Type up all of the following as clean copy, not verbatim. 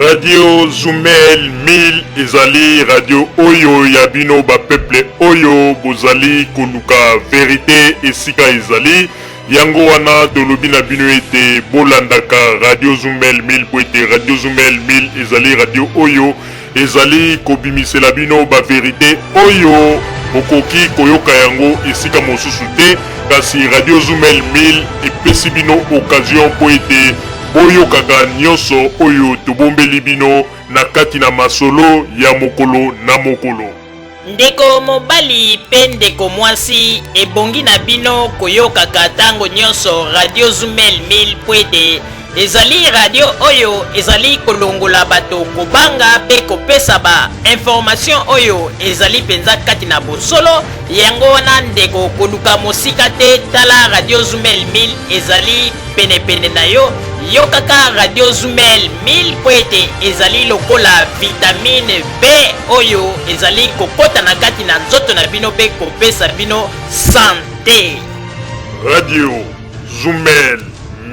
Radio Zumel 1000 ezali radio oyo ya bino ba peuple oyo bozali koluka vérité esika ezali yango wana tolobi na bino ete bolandaka Radio Zumel 1000 po ete Radio Zumel 1000 ezali radio oyo ezali kobimisela bino ba vérité oyo bokoki koyoka yango esika mosusu te kasi Radio Zumel 1000 epesi bino occasion po ete boyokaka nyonso oyo tobombeli bino na kati na masolo ya mokolo na mokolo. Ndeko mobali pe ndeko mwasi ebongi na bino koyokaka tango nyonso Radio Zumel 1000 po ete ezali radio oyo ezali kolongola bato kobanga pe kopesa ba information oyo ezali penza kati na bosolo yango wana ndeko koluka mosika te tala Radio Zumel 1000 ezali pene na yo yokaka Radio Zumel 1000 po ete ezali lokola vitamine B oyo ezali kokota na kati na nzoto na bino pe kopesa bino santé. Radio Zumel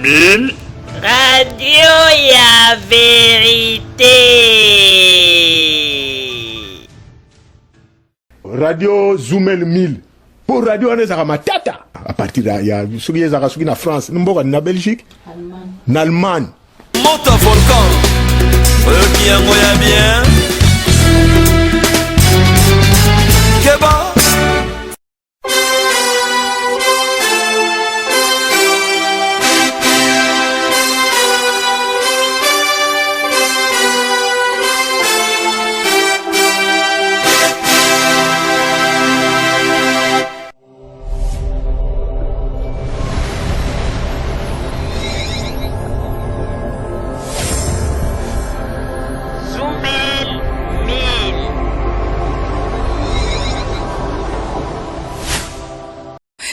1000 Radio ya vérité. Radio Zumel 1000 pour radio on ezaka matata à partir ya soki ezaka soki na France mboka na Belgique na Allemagne Monta volcan qui yango ya bien Keba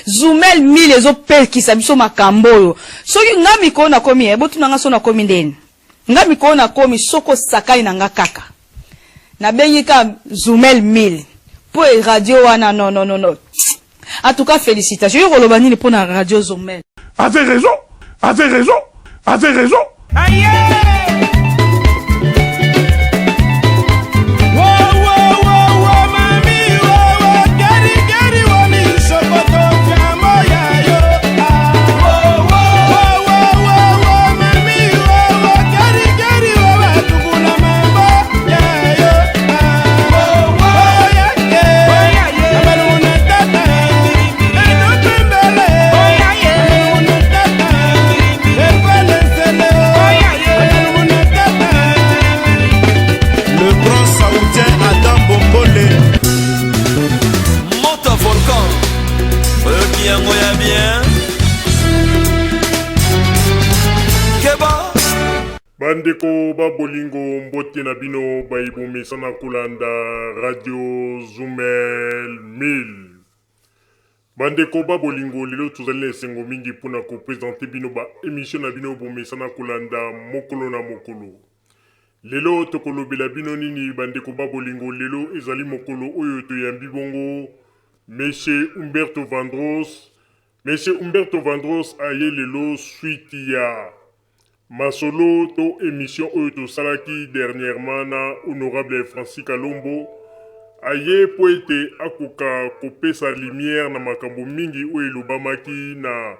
Zumel 1000 ezopelkisa biso makambo oyo soki nga mikolo na komi ebotu nanga so na komi ndeni nga mikolo na komi soko sakai na nga kaka na bengi ka Zumel 1000 po radio wana non en tout cas félicitations yo koloba nini po na Radio Zumel. Avez raison aïe. bandeko babolingo mbote na bino baibomisa na kolanda Radio Zumel 1000 bandeko babolingo lelo tozali na esengo mingi mpona kopresente bino ba émission na bino bomisa na kolanda mokolo na mokolo lelo tokolobela bino nini bandeko babolingo lelo ezali mokolo oyo toyambi bongo Monsieur Humberto Vandross aye lelo suite ya masolo to émission oyo tosalaki dernièrement na honorable Francis Kalombo aye po ete akoka kopesa lumière na makambo mingi oyo elobamaki na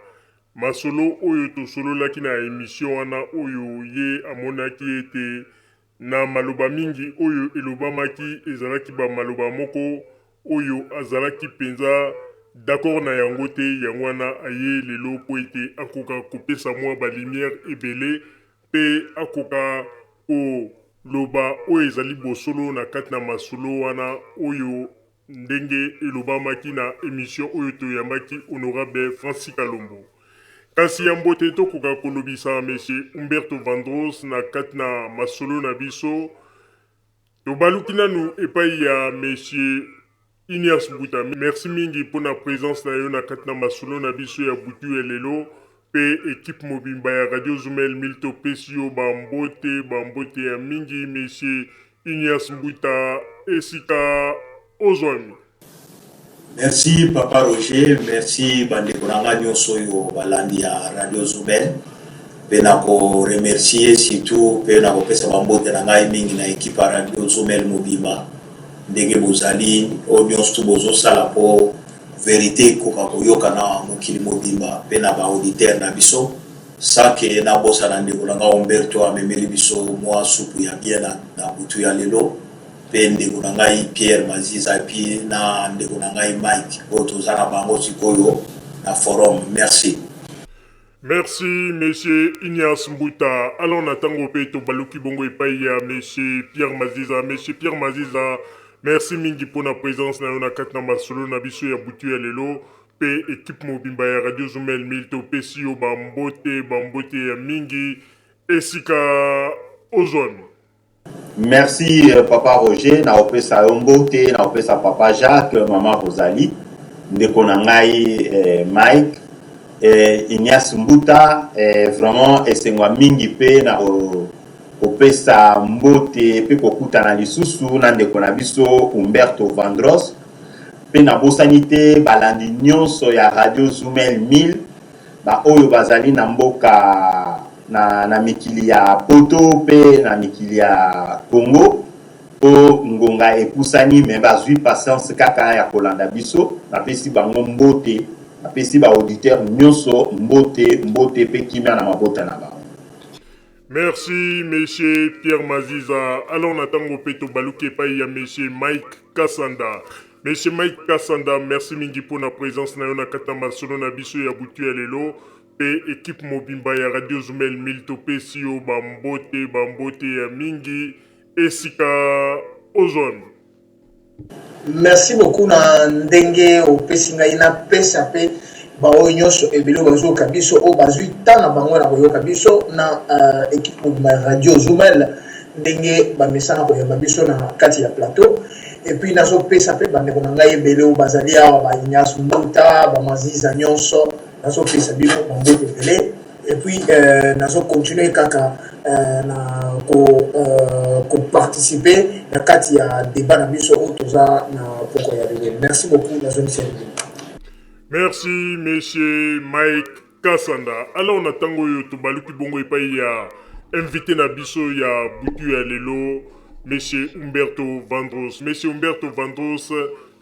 masolo oyo tosololaki na émission wana oyo ye amonaki ete na maloba mingi oyo elobamaki ezalaki ba maloba moko oyo azalaki penza d'accord na yango te yango wana aye lelo po ete akoka kopesa mwa balumière ebele pe akoka koloba oyo ezali bosolo na kati na masolo wana oyo ndenge elobamaki na émission oyo toyambaki honorable Francis Kalombo kasi ya mbote tokoka kolobisa Monsieur Humberto Vandross na kati na masolo na biso tobaluki nanu epai ya Monsieur Ignace Buta, merci mingi pour la présence na yo na katna masolo na biso ya butu ya lelo pe équipe mobimba ya Radio Zumel 1000 to pesio bambote ya mingi Monsieur Ignace Buta esika ozwami. Merci Papa Roger, merci bandeko nanga nyonso yo balandi ya Radio Zumel. pe na ko remercier surtout pe na ko pesa bambote na ngai mingi na équipe ya radio Zumel Mobimba ndenge bozali audience tu bozo sala po vérité koka koyoka na mokili mobimba pe na ba auditeur na biso sake na bosa na ndeko na Umberto amemeli biso mwa supu ya bien na butu ya lelo pe ndeko na ngai Pierre Maziza pi na ndeko na ngai Mike otozana bango sikoyo na forum. Merci. Merci, monsieur Ignace Mbuta. Alors, on attend au pays Baluki Bongo et Paya, monsieur Pierre Maziza. Monsieur Pierre Maziza, merci mingi pour la présence. Na yona katna masolo na biso ya butu ya lelo. Pe équipe mobimba ya Radio Zumel Milto Pesio bambote ya mingi. Esika Ozone. Merci Papa Roger, na opesa Mbote, na opesa Papa Jacques, Maman Rosalie, ndeko na ngai Mike. Ignace Mbuta vraiment esengwa mingi pe na opesa mbote pe kokuta na lisusu na ndeko na biso Umberto Vandros pe na bosanite balandi nyonso ya Radio Zumel 1000 ba oyo bazali na mboka na mikili ya Poto pe na mikili ya Congo po ngonga ekusani me bazwi patience kaka ya kolanda biso na pesi bango mbote apesi ba auditeur nyonso mbote pe kimia na mabota na ba. Merci monsieur Pierre Maziza. Alors on attend au peto baluke pa ya monsieur Mike Kassanda. Monsieur Mike Kassanda, merci mingi pour la présence na yona katamba solo na biso ya butu ya lelo pe équipe mobimba ya Radio Zumel Milto Pesio bambote ya mingi esika Ozone. Merci beaucoup na ndenge opesi ngai na pesa pe bao nyonso ebilo bazo kabiso o bazui tana bango na koyoka biso na équipe mobimba ya Radio Zumel ndenge bamesana koyamba biso na kati ya plateau et puis nazo pesa pe bandeko na ngai ebele o bazali awa ba Ignace Mbuta ba Maziza nyonso nazo pesa biso bambote ebele et puis nazo continuer kaka na ko participer na kati ya débat na biso otoza na poko ya lelo. Merci beaucoup nazo Michel. Merci monsieur Mike Kassanda. Alors on attend yo to baluki bongo epai ya invité na biso ya butu ya lelo monsieur Umberto Vandros. Monsieur Umberto Vandros,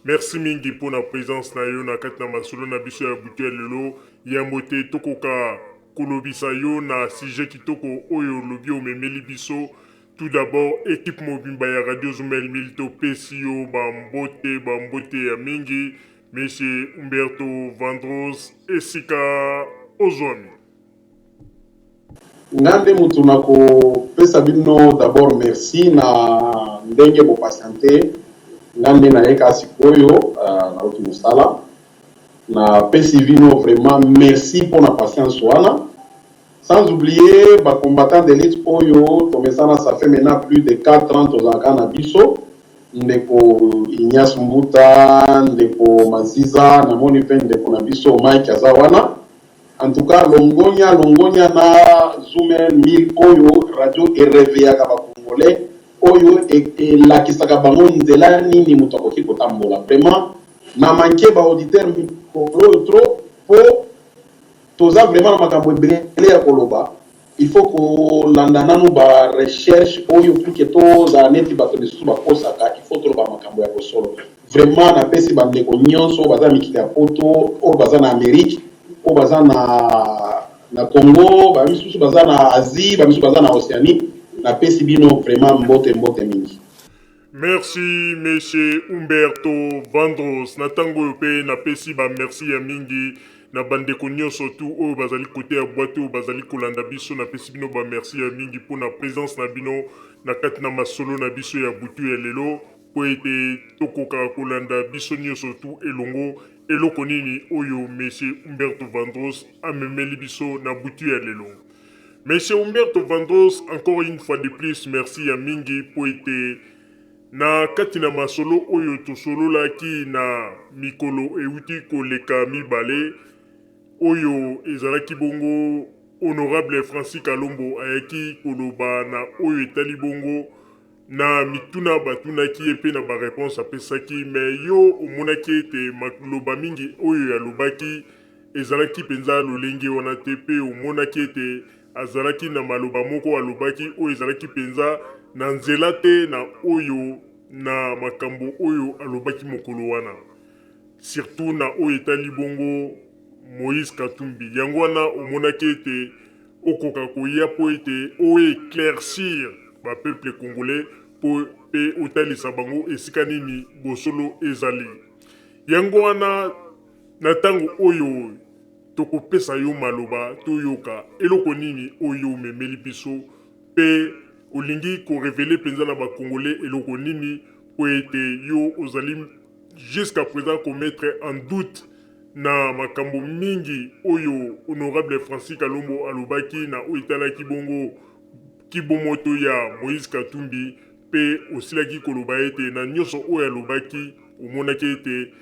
merci mingi pour la présence na yo na kati na masolo na biso ya butu ya lelo ya mote tokoka kolobisa yo na sujet kitoko oyo lobi o memeli biso. Tout d'abord équipe mobimba ya Radio Zumel Milto Pesio bambote ya mingi monsieur Umberto Vandros esika Ozone. Nande mutu na kopesa bino d'abord merci na ndenge bo patiente nande na yeka sikoyo na uti musala na pesi vino vraiment merci pour la patience wana. Sans oublier ba combattant d'élite oyo tomesana ça fait maintenant plus de 4 ans tozaka na biso ndeko Ignace Mbuta ndeko Maziza na moni pe ndeko na biso Mike Azawana. En tout cas longonya na Zumel 1000 oyo radio ereveya ka ba congolais oyo la kisaka bango nzela nini mutu akoki kotambola vraiment na manke ba auditeur mikolo trop po toza vraiment na makambo ebele ya koloba. Il faut que l'andana ba recherche oyo plus que toza neti bato lisusu bakosaka il faut toloba makambo ya kosolo vraiment na pesi bandeko nyonso baza mikili ya Poto oyo baza na Amérique oyo baza na Congo bamisusu baza na Asie bamisusu baza na Océanie na pesi bino vraiment mbote mingi. Merci monsieur Umberto Vandros. Natango pe na pesi ba merci ya mingi na bandeko nyonso tu oyo bazali kote ya boîte oyo bazali kolanda biso na pesi bino ba merci ya mingi pour na présence na bino na kati na masolo na biso ya butu ya lelo po ete tokoka kolanda biso nyonso tu eloko nini oyo monsieur Umberto Vandros amemeli biso na butu ya lelo. Monsieur Umberto Vandros, encore une fois de plus merci ya mingi po ete na kati na masolo oyo tosololaki na mikolo euti koleka mibale oyo ezalaki bongo honorable Francis Kalombo ayaki koloba na oyo etali bongo na mituna batunaki epe na ba réponse apesaki mais yo omonaki ete maloba mingi oyo yalobaki ezalaki penza lolenge wana te pe omonaki ete azalaki na maloba moko alobaki oyo ezalaki penza na nzela te na oyo na makambo oyo alobaki mokolo wana, surtout na oyo etali bongo Moïse Katumbi. Yango wana omonaki ete okoka koya po ete oyo éclaircir ba peuple congolais po pe otalisa bango esika nini bosolo ezali. Yango wana na tango oyo tokopesa yo maloba toyoka eloko nini oyo memeli biso pe olingi korevele penza na bakongolais eloko nini po ete yo ozali jusqu'à présent commettre en doute na makambo mingi oyo honorable Francis Kalombo alobaki na oyo etalaki bongo kibomoto ya Moïse Katumbi pe osilaki koloba ete na nyonso oyo alobaki omonaki ete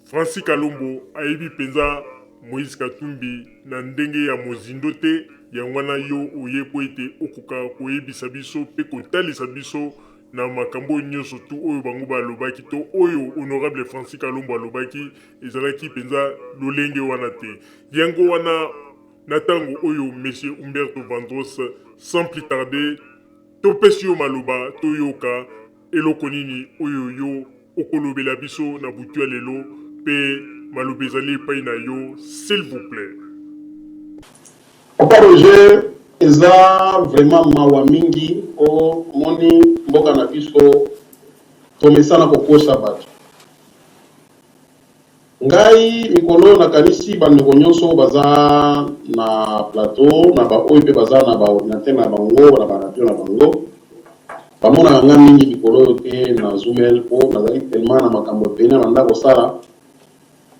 Francis Kalombo ayebi penza Moïse Katumbi na ndenge ya mozindo te. Yango wana yo oye po ete okoka koyebisa biso pe kotalisa biso na makambo nyonso tu oyo bango balobaki to oyo honorable Francis Kalombo alobaki ezalaki penza lolenge wana te. Yango wana na tango oyo monsieur Humberto Vandros sans plus tarder topesi yo maloba toyoka eloko nini oyo yo okolobela biso na butu ya lelo pe maloba ezali epai na yo s'il vous plaît. Papa Roger, eza vraiment mawa mingi o moni mboka na biso tomesana kokosa bato. Ngai mikolo na kanisi bandeko nyonso baza na plateau na ba oyo pe baza na ba ordinateur na bango na ba radio na bango. Bamona nga mingi mikolo te na Zoomel po nazali tellement na makambo pene banda kosala.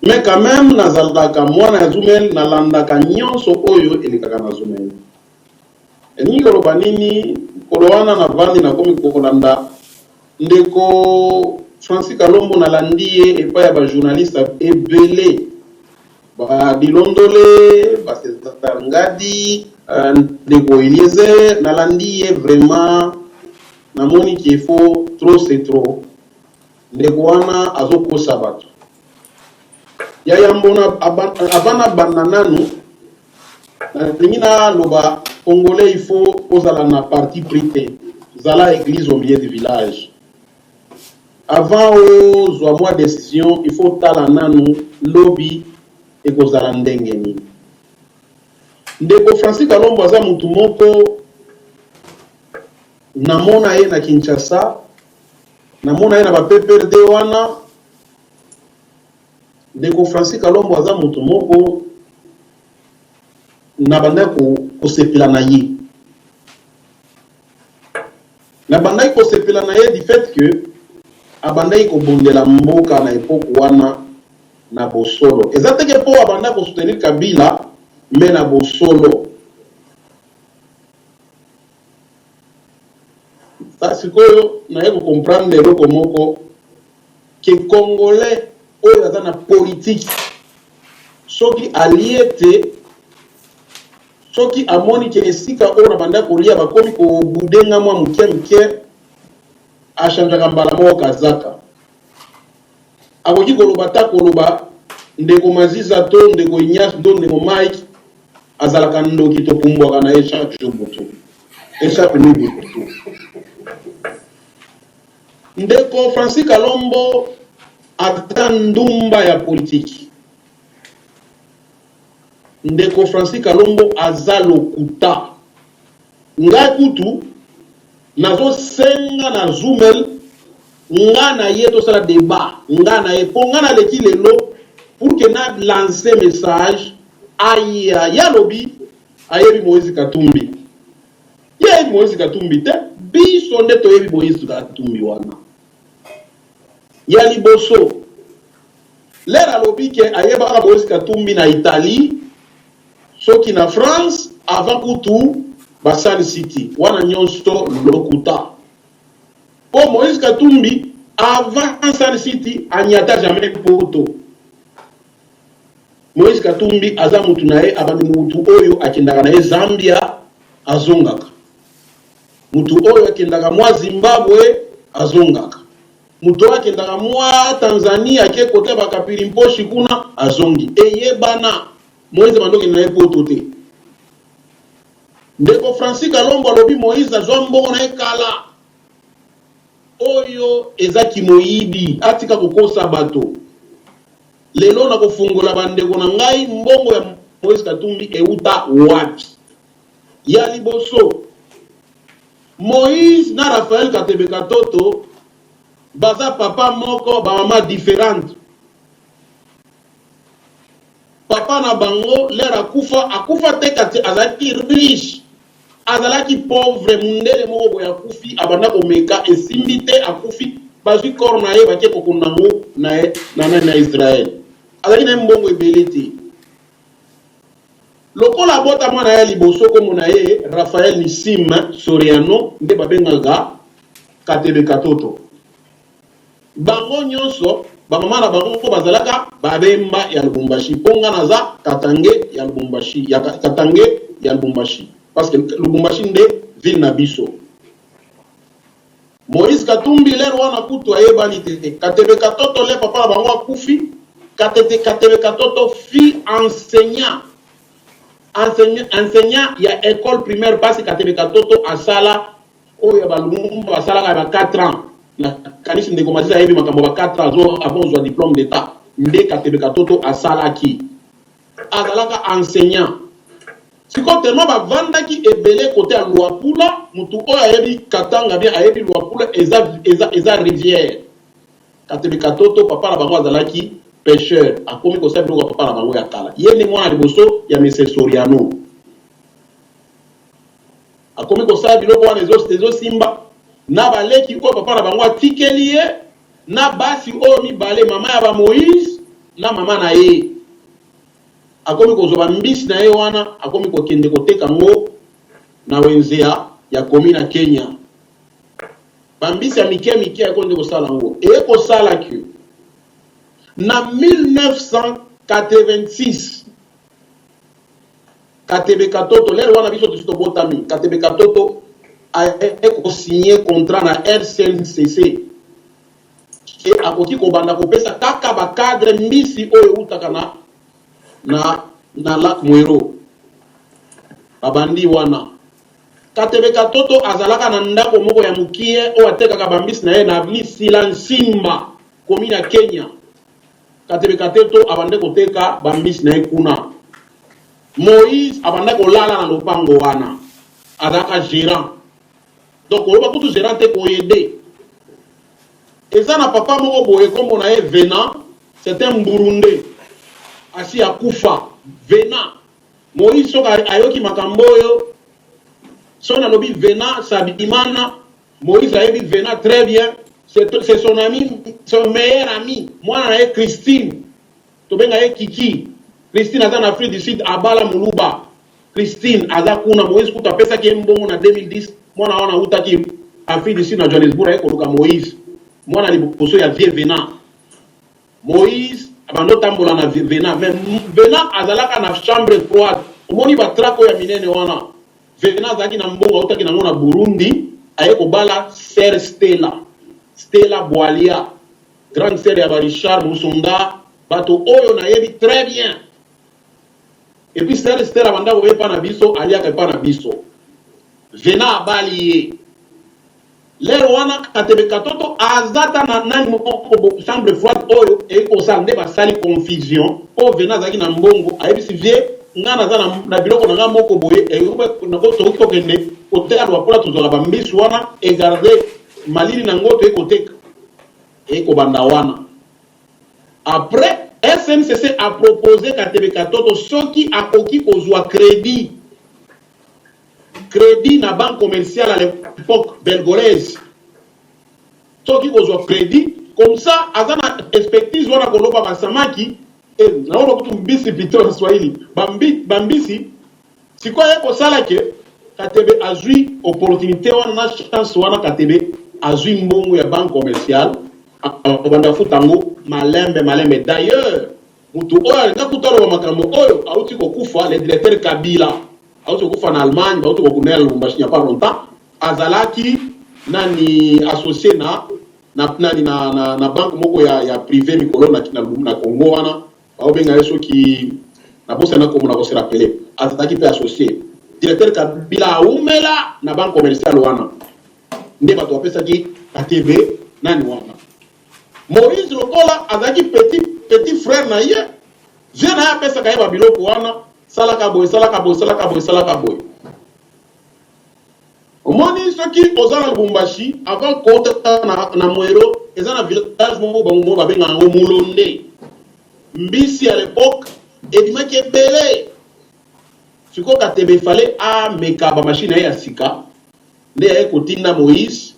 Mais quand même nazalaka mwana ya Zoomel nalandaka nyonso oyo elekaka na Zoomel. Eningi koloba nini kolowana na vandi na komi kolanda ndeko Francis Kalombo nalandi ye epai ya ba journaliste ebele ba Dilondole ba César Ngadi ndeko Eliezer nalandi ye vraiment namoni qu'il faut trop c'est trop ndeko wana azokosa bato yaya mbona abana banananu na loba congolais il faut ozala na parti prité zala église au milieu du village avant ozwa moi décision il faut tala nanu lobby et kozala ndenge nini ndeko Francis Kalombo aza mutu moko namona ye na Kinshasa namona ye na ba PPRD wana ndeko Francis Kalombo aza mutu moko na banda kosepela na ye na banda kosepela na ye du fait que abanda kobondela mboka na epoke wana na bosolo eza teke po abanda kosoutenir Kabila mais na bosolo sikoyo naye comprendre eloko moko ke congolais oyo aza na politique soki allié te soki amoni ke esika oyo na banda kolia bakomi kobudenga mwa muke achangeaka mbala moko kazaka akoki koloba ta koloba ndeko Maziza to ndeko Ignace to ndeko Mike azalaka ndoki topumbwaka na ye chaque jour butu chaque nuit butu ndeko Francis Kalombo ata ndumba ya politiki ndeko Francis Kalombo aza lokuta nga kutu nazo senga na Zoomel nga na ye to sala débat nga na ye po nga na leki lelo pour que na lancer message aya ya lobi ayebi Moïse Katumbi ye Moïse Katumbi te biso nde to yebi Moïse Katumbi wana ya liboso lera lobi ke ayeba Moïse Katumbi na Italie soki na France avant kutu Basani City wana nyonso lokuta po Moïse Katumbi avant Sun City anyata jamais poto Moïse Katumbi aza mutu naye abandi mutu oyo akendaka naye Zambia azongaka mutu oyo akendaka mwa Zimbabwe azongaka mutu oyo akendaka mwa Tanzania akekota bakapiri mposhi kuna azongi eyebana Moïse bandoki naye poto te ndeko Francis Kalombo alobi Moïse azwa mbongo na ekala oyo ezaki moyibi atika kokosa bato lelo na kofungola bandeko na ngai mbongo ya Moïse Katumbi euta wapi ya liboso Moïse na Raphaël Katebe Katoto baza papa moko ba mama différente papa na bango lera akufa te kati azalaki riche azalaki pauvre mundele moko boya akufi abanda komeka esimbi te akufi bazwi corps na ye bake kokunda ngo na Israël azalaki na mbongo ebele te lokola bota mwana ya liboso komo na ye Raphaël Nisima Soriano nde babengaka Katebe Katoto bango nyonso bamama na bango bazalaka babemba ya Lubumbashi ponga naza Katange ya Lubumbashi ya Katange ya Lubumbashi parce que Lubumbashi nde ville na biso Moïse Katumbi lero wana kutu ayebani te Katebe Katoto le papa na bango akufi Katebe Katoto fi enseignant ya école primaire parce Katebe Katoto asala oyo balumba asala ka 4 ans na kanisi ndeko mazisa yebi makambo ba 4 ans avant zwa diplôme d'état nde Katebe Katoto asala ki azalaka enseignant siko tellement bavandaki ebele côté ya Luapula mutu oyo ayebi Katanga bien ayebi Luapula eza rivière Katebe Katoto papa na bango azalaki pêcheur akomi kosabi ko papa na bango ya kala ye ni mwana liboso ya Mese Soriano akomi kosabi loko wana ezo simba na baleki ko papa na bango atikeli ye na basi oyo mibale mama ya ba Moïse na mama na ye akomi kozoba mbisi na ye wana akomi kokende koteka ngo na wenzea ya komi na Kenya bambisi ya mike akonde kosala ngo kosala ki na 1986 Katebe Katoto lero wana biso tusto botami Katebe Katoto a signé contrat na RCNCC ke akoki kobanda kopesa kaka ba cadre mbisi oyo utaka na Lac Mwero babandi wana Katebe Katoto azalaka na ndako moko ya mukie o atekaka bambisi na ye na avenue Silansimba commune ya Kenya Katebe Katoto abande koteka bambisi na ye kuna Moïse abanda kolala na lopango wana azalaka gérant donc oyoba kutu gérant te koyede eza na papa moko boye kombo na ye Venant c'est un Burundais asi akufa Venant Moïse soka ayoki makambo oyo son alobi Venant Sabimana Moïse ayebi Venant très bien c'est son ami son meilleur ami mwana na ye Christine tobenga ye Kiki Christine aza na Afrique du Sud abala muluba Christine aza kuna Moïse kuta pesa ki mbongo na 2010 mwana wana utaki Afrique du Sud na Johannesburg ayekoluka Moïse mwana liboso ya vie Venant Moïse abando tambola na Venant mais Venant azalaka na chambre froide omoni batrako ya minene wana Venant azalaki na mbongo utaki nango na Burundi ayekobala Sœur Stella Boalia grande sœur ya Richard Musonda bato oyo na yebi très bien et puis Sœur Stella banda ko epa na biso aliaka epa na biso Venant abali lero wana Katebe Katoto azata na nani moko chambre froide oyo e kosala nde basali confusion o Venant azaki na mbongo ayebisi vie ngana za na biloko na moko boye e na ko to kokende oteka lwa tozola bambisi wana e garder malili na ngoto ekoteka ekobanda wana après SNCC a proposé Katebe Katoto soki akoki kozwa crédit na banque commerciale à l'époque belgolaise soki kozwa crédit comme ça azana expertise wana koloba basamaki naona kutu mbisi pito na Swahili bambisi sikoye kosala ke Katebe azui opportunité wana na chance wana Katebe azui mbongo ya banque commerciale abanda futango malembe d'ailleurs mutu oyo nga kutalo makambo oyo auti kokufa le directeur Kabila auti kokufa na Allemagne auti kokuna Lubumbashi il y a pas longtemps azalaki nani associé na banque moko ya privé mikolo na Congo wana obenga yeso ki na bosa na komona ko se rappeler azalaki pe associé directeur Kabila aumela na banque commerciale wana nde bato bapesaki ATB nani wana Moïse lokola azaki petit frère na ye je na ye apesaka ye babiloko wana salaka boye omoni soki oza na Lubumbashi avant kota na Mwero eza na village moko bango babengaka yango Mulonde mbisi à l'époque ebimaki ebele sikoyo Katebe fallait ameka bamashine ye ya sika nde yaye kotinda Moïse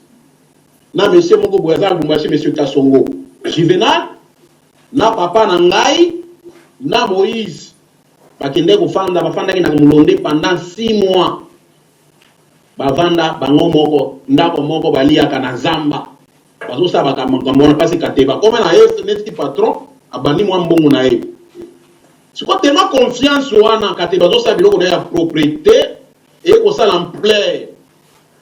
na monsieur moko boye aza na Lubumbashi monsieur Kasongo Juvenal na papa na ngai na Moïse bakende bafandaki na Mulonde pendant 6 mois bavanda bango moko ndako moko baliaka na zamba bazosala makambo wana pasi Kateba kome na ye neti patron abandi mwa mbongo na ye sikoyo tellement confiance wana Kateba azosala biloko na ye ya propriété ekosala ampleur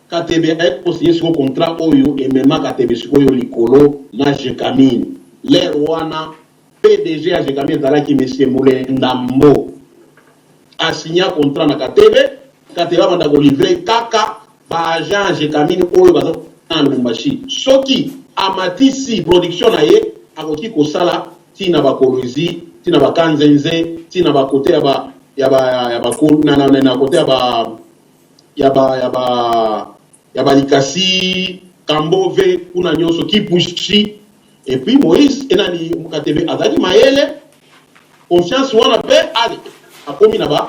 Katebe ayekosinye sikoyo contrat oyo emema Katebe sikoyo likolo na Jekamine l'air wana PDG ya Jekamine ezalaki monsieur Mulenda Mbo asigna contrat na Katebe banda kolivre kaka baagent Jekamine oyo baza na Lubumbashi soki amatisi production na ye akoki kosala tina bakolozi tina bakanzenze tina bakote ya balikasi Kambove kuna nyonso Kipushi et puis Moïse enani Katebe azali mayele confiance wana pe ali akomi na ba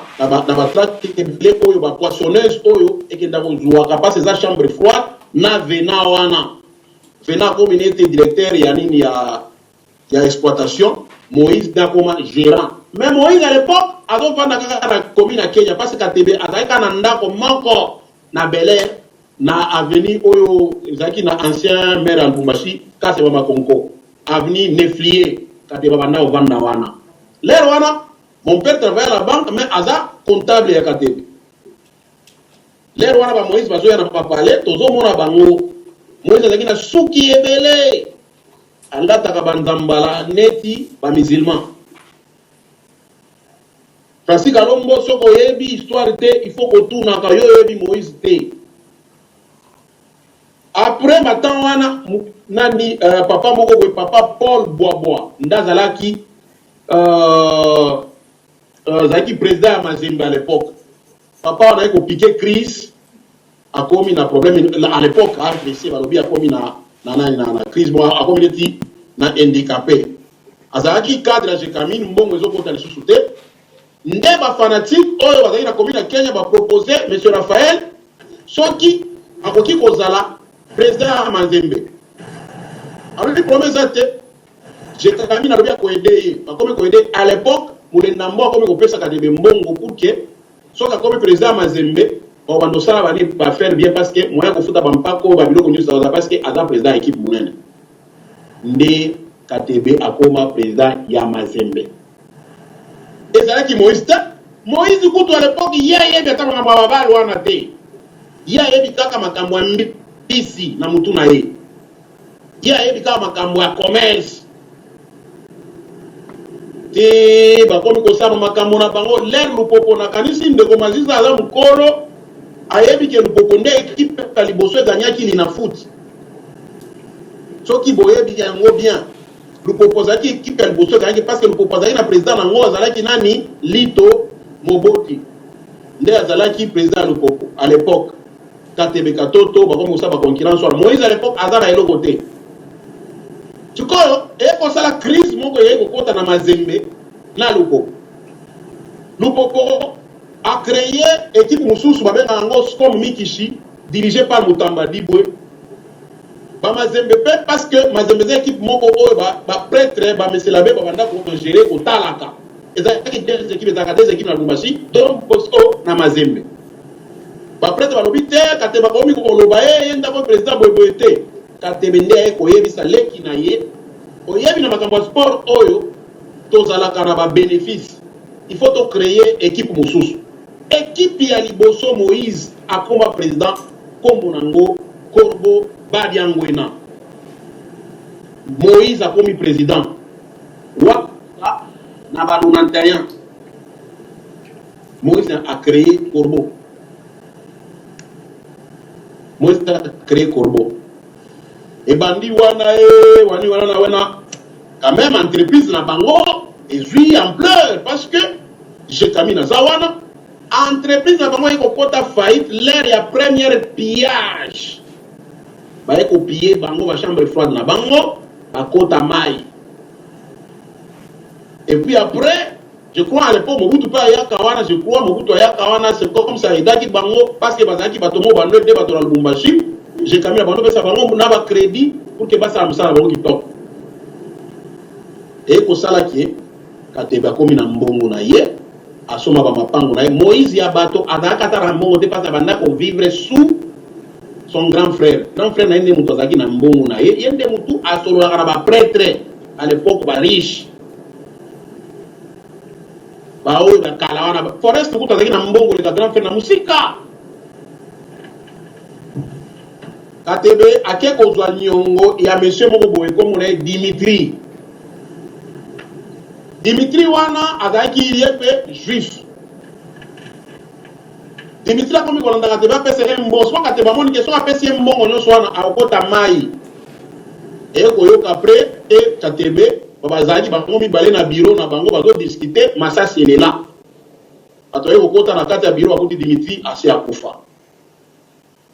traque ebele oyo ba poissonneuse oyo ekenda kozwa kapase za chambre froide na vena wana vena comme il était directeur ya nini ya exploitation Moïse dakoma gérant mais Moïse à l'époque azovanda kaka na commune ya Kenya parce que Katebe azalika na ndako moko na Bel-Air na avenue oyo ezalaki na ancien maire ya Lubumbashi Kaseba Makonko avenue Neflier Katebe banda ovanda wana l'air wana mon père travaille à la banque mais aza comptable ya Katebe l'air wana ba Moïse bazoya na papale tozomona bango Moïse azalaki na suki ebele alataka banzambala neti ba musulman Francis Kalombo soko yebi histoire te il faut kotunaka yo yebi Moïse te après matin wana nani papa moko boy papa Paul Boisbois ndazalaki zaki président ya Mazembe à l'époque papa on a piqué crise a commis na problème à l'époque a apprécié balobi a commis na crise bon a commis ti na handicapé azalaki cadre ya Jekamine mbongo ezokota lisusu te nde ba fanatique oyo bazali na commune ya Kenya ba proposer monsieur Raphaël soki akoki kozala président ya Mazembe alors il promet ça te Jekamine alobi ko aider akomi ko aider à l'époque Mulenda Mbo akomi kopesa Katebe mbongo pour que soki akomi président ya Mazembe bandosala bani ba faire bien parce que moya kofuta bampako ba biloko nyusa parce que aza président équipe munene nde Katebe akoma président ya Mazembe ezalaki Moïse Moïse kutu à l'époque yebi ata makambo ya babali wana te yebi kaka makambo ya mbisi na mutu na ye yebi kaka makambo ya commerce te bakomi kosala makambo na bango l'air lupopo na kanisi ndeko Maziza aza mukolo ayebi ke lupopo nde ekipe ya liboso eganyaki lina foot soki boyebi yango bien lupopo azalaki ekipe ya liboso eganyaki parce que lupopo azalaki na président nango azalaki nani Lito Moboti nde azalaki président ya lupopo à l'époque Katebe Katoto bakomi kosala baconcurrence wana Moïse à l'époque aza na eloko te sikoyo ekosala crise moko ekokota na Mazembe na lupopo a créé équipe mususu babenga yango Scom Mikishi dirigé par Mutamba Dibwe ba Mazembe pe parce que Mazembe c'est équipe moko oyo ba prêtre ba meselabe ba banda ko gérer ko talaka ezaki des équipes na Lubumbashi donc Bosco na Mazembe ba prêtre ba lobi te Katebe ba komi ko loba yenda ko président Boyboy te Katebe nde ko yebisa leki na ye oyebi na makambo sport oyo tozalaka na ba bénéfice il faut to créer équipe mususu équipe ya liboso Moïse akoma président kombo nango Corbo Badiangwena Moïse akomi président waka na ba 91 Moïse a créé Corbo Moïse a créé Corbeau. Et bandi wana wani wana na wana quand même entreprise na bango et jouit en pleurs parce que j'ai kami na zawana entreprise na bango eko kota faillite l'air ya première pillage ba eko piller bango ba chambre froide na bango à kota mai. Et puis après je crois à l'époque Mobutu pa ya kawana je crois Mobutu ya kawana c'est comme ça idaki bango parce que bazaki batomo bando de bato na Lubumbashi j'ai kami na bando pesa bango na ba crédit pour que basa amsala bango kitoko. Et ko sala ki kateba komi na mbongo na ye asoma ba mapango na ye Moïse ya bato adaka tara mbongo te pasa banda ko vivre sous son grand frère na yende mutu azaki na mbongo na ye yende mutu asolola kana ba prêtre à l'époque ba riche ba oyo ba kala wana forest mutu azaki na mbongo le grand frère na musika katebe akeko zwa nyongo ya monsieur moko boye komo na Dimitri wana azaki yepe juif. Dimitri akomi kolanda kateba pese mbo so kateba moni ke so apesi mbongo nyonso wana akota mai. E koyoka après e katebe babazali bango mibale na bureau na bango bazo discuter masasi elela. Atoye kokota na kati ya bureau akuti Dimitri asi akufa.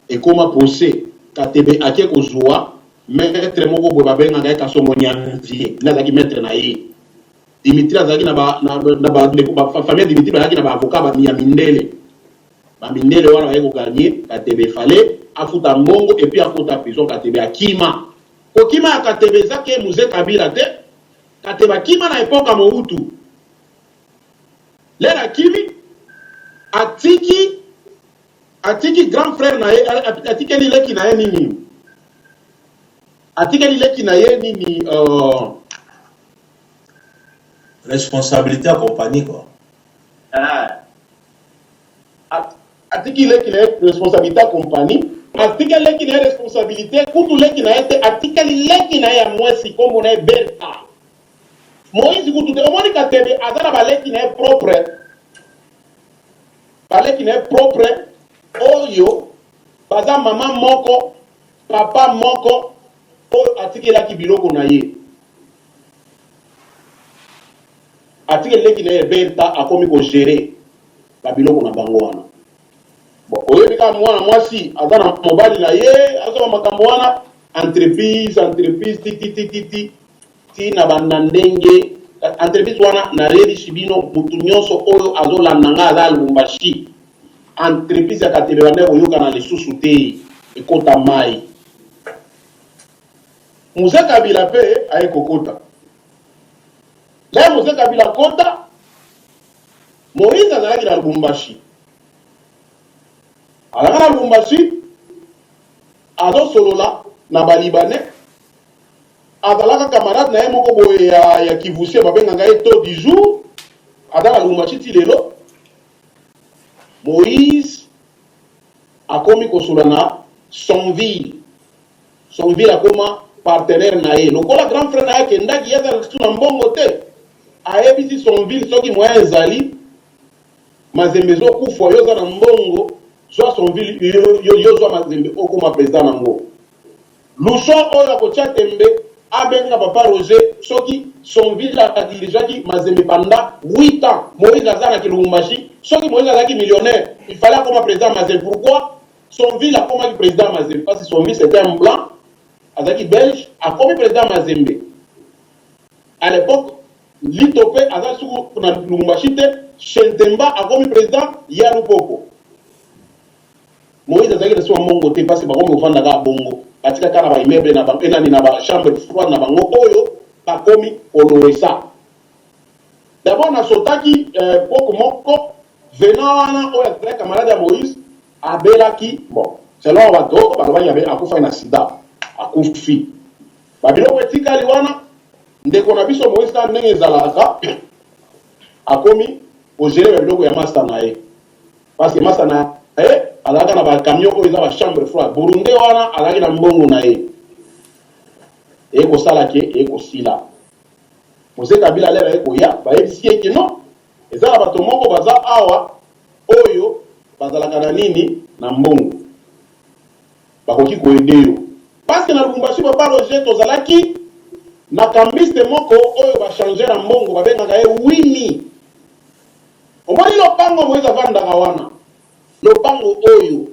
E koma procès katebe ake kozwa maître moko boye babenga ngai kasongo nyanzie nazaki maître na ye. Dimitri azaki na famille Dimitri bazaki na ba avocat ba mindele wana bayeko gagner katebe fallait afuta mbongo et puis afuta prison katebe akima kokima ya katebe zake Mzee Kabila te katebe akima na epoka Mobutu lera kimi atiki grand frère na ye atikeli leki na ye nini responsabilité accompagnée quoi. Article qui est responsabilité accompagnée. Article qui est responsabilité pour tous les qui n'a été article qui n'a ya moi si comme on est berta. Moïse vous tout le monde qui tebe azala balé qui n'est propre. Balé qui n'est propre. Oyo baza maman moko papa moko o article là qui biloko na ye. Article leki na berta akomi ko gérer babiloko na bango wana bon oyebi ka mwana mwasi azana mobali na ye azoma makambo wana entreprise ti na bandenge entreprise wana na redi shibino mutu nyonso oyo azolanda nga aza Lubumbashi entreprise ya katebe bande koyoka na lisusu te ekota mai Mzee Kabila pe aye kokota. Là, Mzee Kabila kota, Moïse azalaki na Lubumbashi. Alaka na Lubumbashi, azo solola na Balibanais. Azalaka camarade na ye moko boye ya Kivusie babenganga ye to du jour. Azala Lubumbashi ti lelo. Moïse akomi kosola na Sonville. Sonville akoma partenaire na ye. Lokola grand frère na ye kendaki yaza na mbongo te. Aebisi Sonville soki moya ezali Mazembe zo kufa yoza na mbongo soit Sonville yozwa Mazembe okoma président nango. Luso oyo akotia tembe abenga papa Roger soki Sonville a dirigé Mazembe pendant 8 ans. Moïse azana ki Lubumbashi soki Moïse azaki millionnaire il fallait comme président Mazembe. Pourquoi Sonville a comme président Mazembe? Parce que Sonville c'était un blanc azaki belge a comme président Mazembe. À l'époque Litopé azaki na Lubumbashi te Shentemba a comme président Yalupoko. Moïse azaki na so mongo te parce que bakomi ofanda ka bongo katika kana ba immeuble na ba enani na ba chambre froide na bango oyo bakomi olowesa. D'abord na sotaki poko moko venant wana oyo atrait camarade ya Moïse abelaki bon selon bato balobaki abe akufa na sida akufi babiloko etikali wana ndeko na biso Moïse ka ndenge ezalaka akomi ogere babiloko ya master na ye parce que master na ye azalaka na bacamion oyo eza bachambre froide burunde wana azalaki na mbongo na ye ekosalaki ekosila Mzee Kabila lelo ekoya bayebisi eke non ezala bato moko baza awa oyo bazalaka na nini na mbongo bakoki koyede yo parce que na Lubumbashi papa Roger tozalaki na kambiste moko oyo bachange na mbongo babengaka ye wini omoni lopango Moïse avandaka wana lopango oyo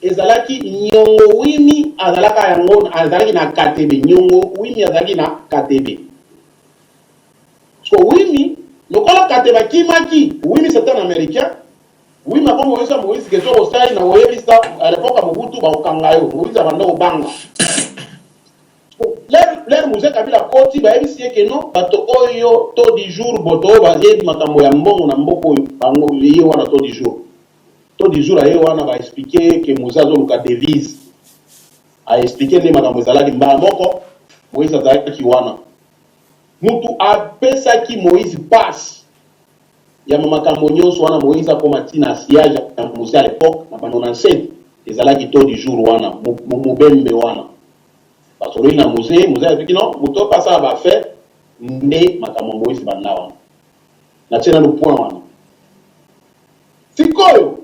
ezalaki nyongo wini azalaka yango azalaki na katebe nyongo wini azalaki na katebe so wini lokola katebe kimaki wini c'est un américain wini makombo Moïse Moïse keso osali na oyebisa à l'époque ya Mobutu bakokanga yo Moïse abanda kobanga l'air musée Kabila koti bayebisi eke no bato oyo to du jour boto bayebi makambo ya mbongo na mboko oyo bango ye wana to du jour aye wana ba expliquer que Moïse azoluka devise a expliquer nde makambo ezalaki mbala moko Moïse azalaki wana mutu apesaki Moïse passe ya makambo nyonso wana Moïse akoma tina siège ya Moïse à l'époque na bando na nsete ezalaki to du jour wana mubembe wana basolo na musée abiki non muto pasa ba fait nde makambo Moïse banda wana na tena no point wana sikoyo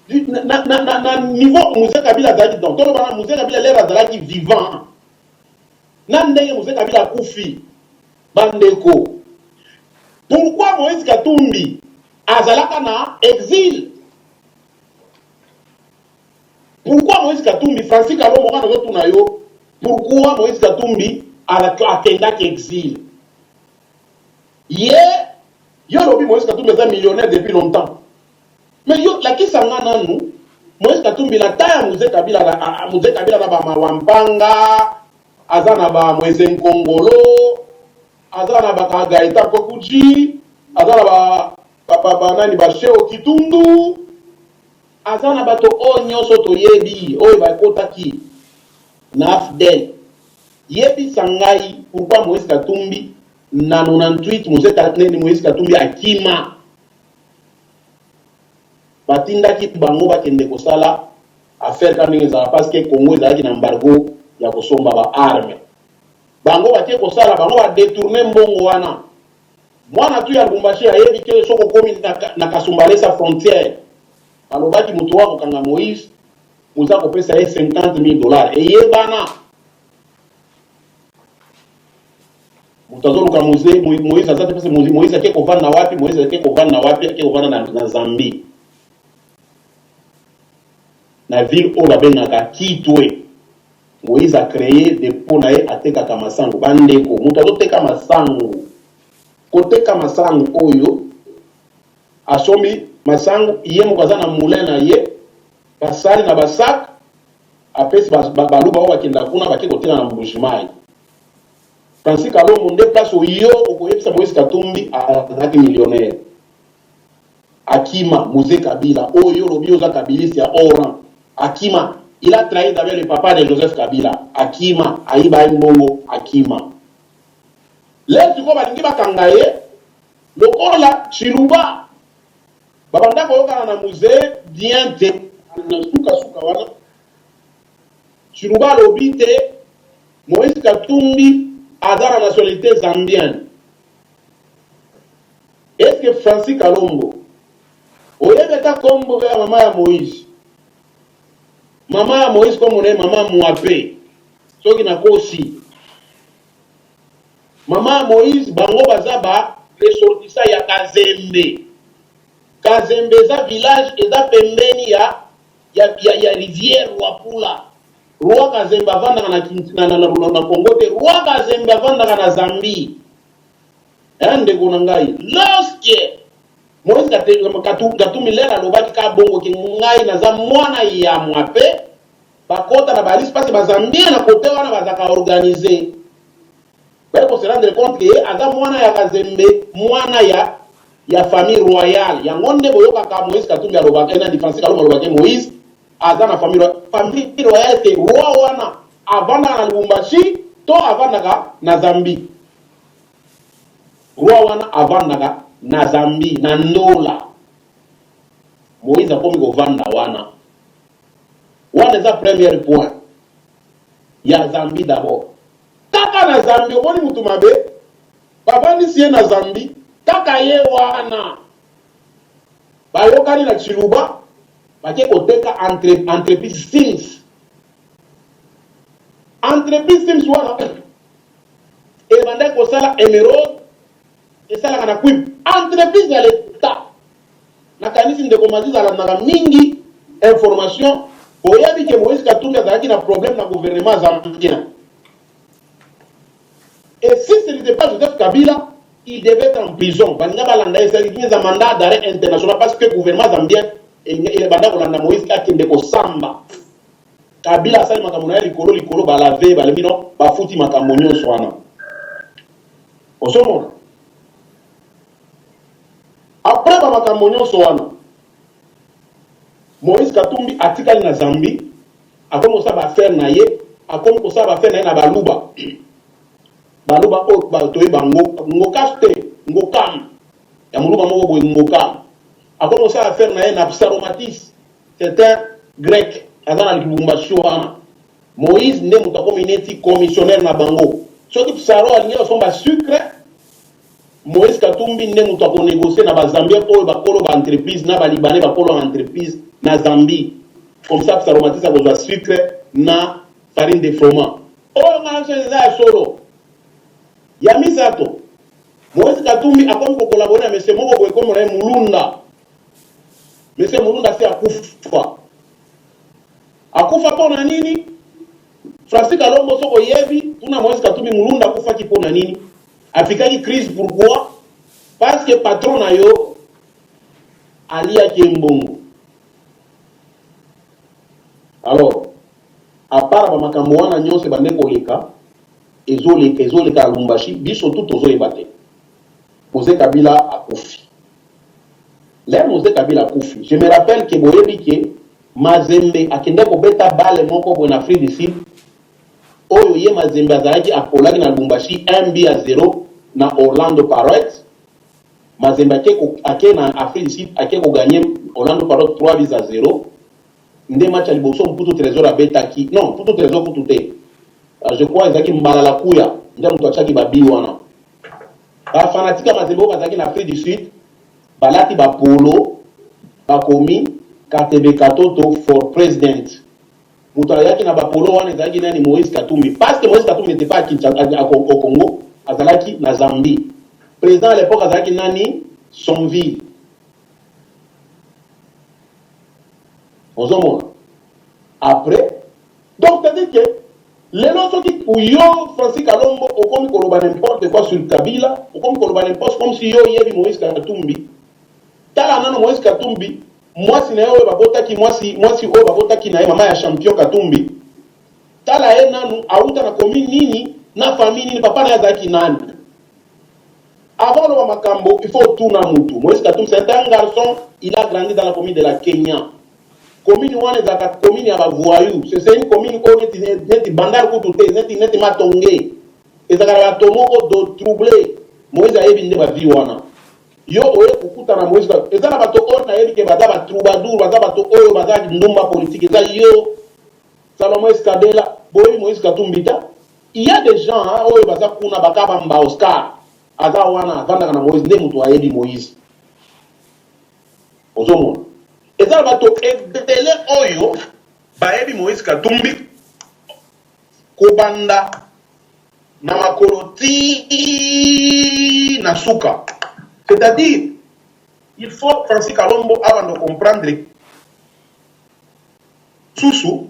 na niveau musée Kabila azalaki donc to bana musée Kabila l'air azalaki vivant na ndenge musée Kabila kufi bandeko pourquoi Moïse Katumbi azalaka na exil pourquoi Moïse Katumbi Francis Kalombo kana zotuna yo pourquoi Moïse Katumbi akendaki exil yo lobi Moïse Katumbi est millionnaire depuis longtemps mais yo lakisanga nanu Moïse Katumbi na taya Moïse Kabila na ba Mawampanga azana ba Moïse Nkongolo azana ba Kagaita Kokuji azana ba nani ba Sheo Kitundu azana bato onyoso to yebi oyo ba kotaki na Afdel yebi sangai pourquoi Moïse Katumbi na 98 Moïse Katumbi akima batindaki bango bakende kosala affaire kaninga za parce que Congo ezalaki na embargo ya kosomba ba arme bango batie kosala bango ba détourner mbongo wana mwana tu ya Lubumbashi ayebi ke soko komi na Kasumbalesa frontière alobaki mutu wako kanga Moïse muza kopesa ye $50,000 eyebana mutazoluka Moïse azate pesa Moïse ake kovanda wapi Moïse ake kovanda na Zambie na ville oyo babengaka Kitwe Moïse a créé dépôt na ye atekaka masango bandeko mutu azoteka masango koteka masango oyo asomi masango iye moko aza na moulin na ye basali na basak apesi baluba oyo bakenda kuna bake kotina na mbushimai Francis Kalombo nde place oyo okoyebisa Moïse Katumbi azalaki millionnaire akima musée Kabila oyo lobi oza kabilisi ya oran akima il a trahi d'abord le papa de Joseph Kabila akima aiba mbongo akima leo tuko balingi bakanga ye lokola Chiluba babanda koyokana na musée bien te na suka wana Chiluba lobi te Moïse Katumbi azara nationalité zambienne est-ce que Francis Kalombo oyebeta kombo ya mama ya Moïse comme on est maman Mouapé soki na kosi mama Moïse bango bazaba ressortissa ya Kazembe za village eza pembeni ya rivière Wapula Roi Kazembe avandaka na Congo te Roi Kazembe avandaka na Zambie ndeko na ngai lorsque Moïse Katumbi lera alobaki ka bongo ki ngai naza mwana ya Mwape bakota na balisi parce bazambie na kote wana bazaka organiser bako se rendre compte que aza mwana ya Kazembe mwana ya famille royale yango nde boyoka ka Moïse Katumbi alobaki na Francis Kalombo alobaki Moïse aza na famille royale te roi wana avanda na Lubumbashi to avandaka na Zambie roi wana avandaka na Zambie na Ndola Moïse akomi kovanda wana eza premier point ya Zambie d'abord kaka na Zambie omoni mutu mabe bavandisi ye na Zambie kaka ye wana bayokani na Chiluba bake koteka entreprise Sins entreprise sims wana ebanda kosala Emerald esalaka na Quip entreprise ya l'État nakanisi ndeko Mazizi alandaka mingi information oyebi ke Moïse Katumbi azalaki na problème na gouvernement zambien. Et si ce n'était pas Joseph Kabila, il devait être en prison. Banga balanda ezalaki un mandat d'arrêt international parce que le gouvernement zambien il banda kolanda Moïse akende ko samba. Kabila asali makambo na likolo balave balebi no bafuti makambo nyonso wana. Osomona. Après ba makambo nyonso wana Moïse Katumbi atikali na Zambie akomi kosala baaffaire na ye akomi kosala baaffaire na ye na baluba baluba oyo batoyi bango ngokas te ngokam ya moluba moko boye ngokam akomi kosala affaire na ye na Psaromatis c'est un grec aza na Lubumbashi wana Moïse nde moto akomi neti commissionnaire na bango soki Psaro alingi basomba sucre Moïse Katumbi nde moto akonégocier na bazambien oyo bakolo ba entreprise na balibanais bakolo ba entreprise na Zambie comme ça Psaromatis akozwa sucre na farine de froment oyo ngana eza ya solo ya misato Moïse Katumbi akomi kokolabore na monsieur moko boye komo na Mulunda monsieur Mulunda si akufa pona nini Francis Kalombo soko yebi tuna Moïse Katumbi Mulunda akufaki pona nini afikaki crise pourquoi parce que patron na yo alia kiembongo. Alors à part makambo wana nyonse bande koleka ezoleka Lubumbashi biso tout ozoyebate Moïse Kabila akufi là Moïse Kabila akufi je me rappelle que boyebi ke Mazembe akende ko beta balle moko bo na Afrique du Sud oyo ye Mazembe azalaki akolaki na Lubumbashi 1-0 na Orlando Pirates Mazembe ake na Afrique du Sud ake ko gagner Orlando Pirates 3-0 nde match à liboso mputu trésor abetaki non mputu trésor kutute je crois ezaki mbalala kuya nde mutu achaki babi wana ba fanatika Mazembe bazaki na Afrique du Sud balati ba polo bakomi Katebe Katoto for president mutu ayaki na ba polo wana ezaki nani Moïse Katumbi parce que Moïse Katumbi n'était pas au Congo azalaki na Zambie président à l'époque azalaki nani Sonville ozomona après donc c'est-à-dire que les autres qui yo Francis Kalombo okomi koloba n'importe quoi sur Kabila okomi koloba n'importe comme si yo yebi Moïse Katumbi tala nano Moïse Katumbi mwasi na yo babotaki mwasi oyo babotaki na ye mama ya champion Katumbi tala ye nanu auta na commune nini na famille nini papa na ye azalaki nani avant le makambo il faut tout na mutu Moïse Katumbi c'est un garçon il a grandi dans la commune de la Kenya commune wana ezaka commune ya bavoyou c'est une commune oyo neti bandar kutute neti matonge ezaka na bato moko do troublé Moïse ayebi nde bavi wana yo oye kukuta na Moïse eza na bato oyo nayebi ke baza batroubadour baza bato oyo baza ndumba politique eza yo Salomon Eskadela boyi Moïse Katumbi ta il y a des gens oyo baza kuna bakaba mba Oscar aza wana avandaka na Moïse nde mutu ayebi Moïse ozomona eza bato ebele oyo bayebi Moïse Katumbi kobanda na makolo ti na suka c'est-à-dire il faut Francis Kalombo avant de comprendre susu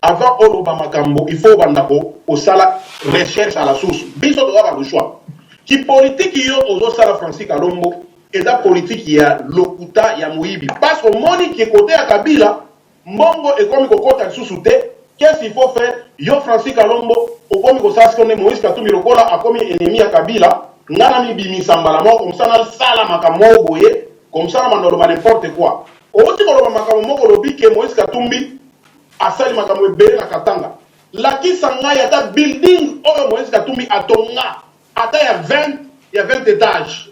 avant oloba makambo il faut bandako osala recherche à la source biso doit avoir le choix qui politique yo ozosala Francis Kalombo et la politique ya lokuta ya moyibi parce que moni qui est côté à Kabila mbongo et comme kokota susu te qu'est-ce qu'il faut faire yo Francis Kalombo au comme ko sas qu'on est Moïse Katumbi lokola a comme ennemi à Kabila ngana mi bimisa mbala mo comme ça na sala makambo boye comme ça na ndolo n'importe quoi oti ko lo makambo moko lobi ke Moïse Katumbi asali makambo ebele na Katanga la kisanga ya ta building oyo Moïse Katumbi atonga ata ya 20 étages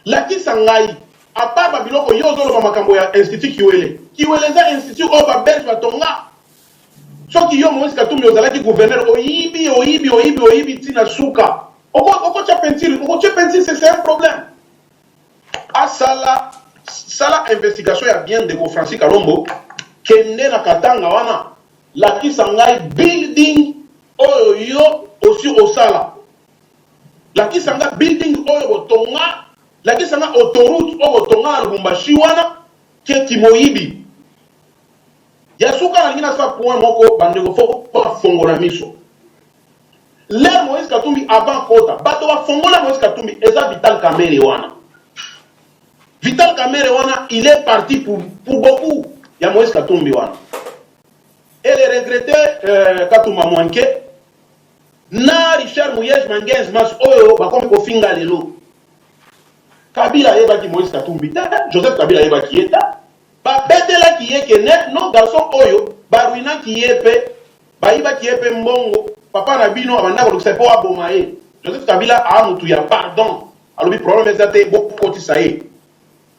la kisangai à part babiloko yozo lo makambo ya institut kiwele za institut o ba belge batonga soki yo Moïse Katumbi ozalaki gouverneur oyibi tina suka oko cha peinture c'est un problème asala sala investigation ya bien de Francis Kalombo kende na Katanga wana la kisangai building oyo yo aussi osala lakisanga building oyo botonga lakisanga autoroute oyo botonga na Lubumbashi wana ke kimoyibi yasuka na lingina sa point moko bandeko foko bafongola miso l'air Moïse Katumbi avant kota bato bafongola Moïse Katumbi eza Vital Kamerhe wana Vital Kamerhe wana il est parti pour beaucoup ya Moïse Katumbi wana et le regretté Katuma Mwanke na Richard Mouyej Mangenz mas oyo bakomi kofinga lelo Kabila yebaki Moïse Katumbi Joseph Kabila yebaki eta babetela kiyeke net no garçon oyo baruina kiyepe bayiba kiyepe mbongo papa na bino abanda ko lusepo aboma ye Joseph Kabila a mutu ya pardon alobi problème ezate bokoti saye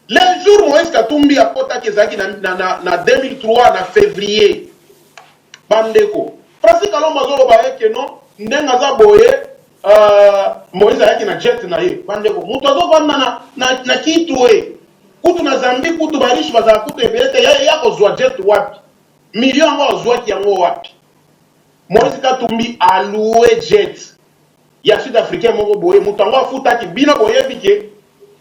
le jour Moïse Katumbi akota kezaki na 2003 na février bandeko Francis Kalomba zolo ba yeke no ndenga za boye Moïse ayaki na jet na ye bandeko mutu azovanda na kitwe kutu na Zambie kutu barishi baza kutu ebelete ya kozwa jet wapi million yango ozwaki yango wapi Moïse Katumbi alloué jet ya sud-africain moko boye mutu yango afutaki bino boyebi ke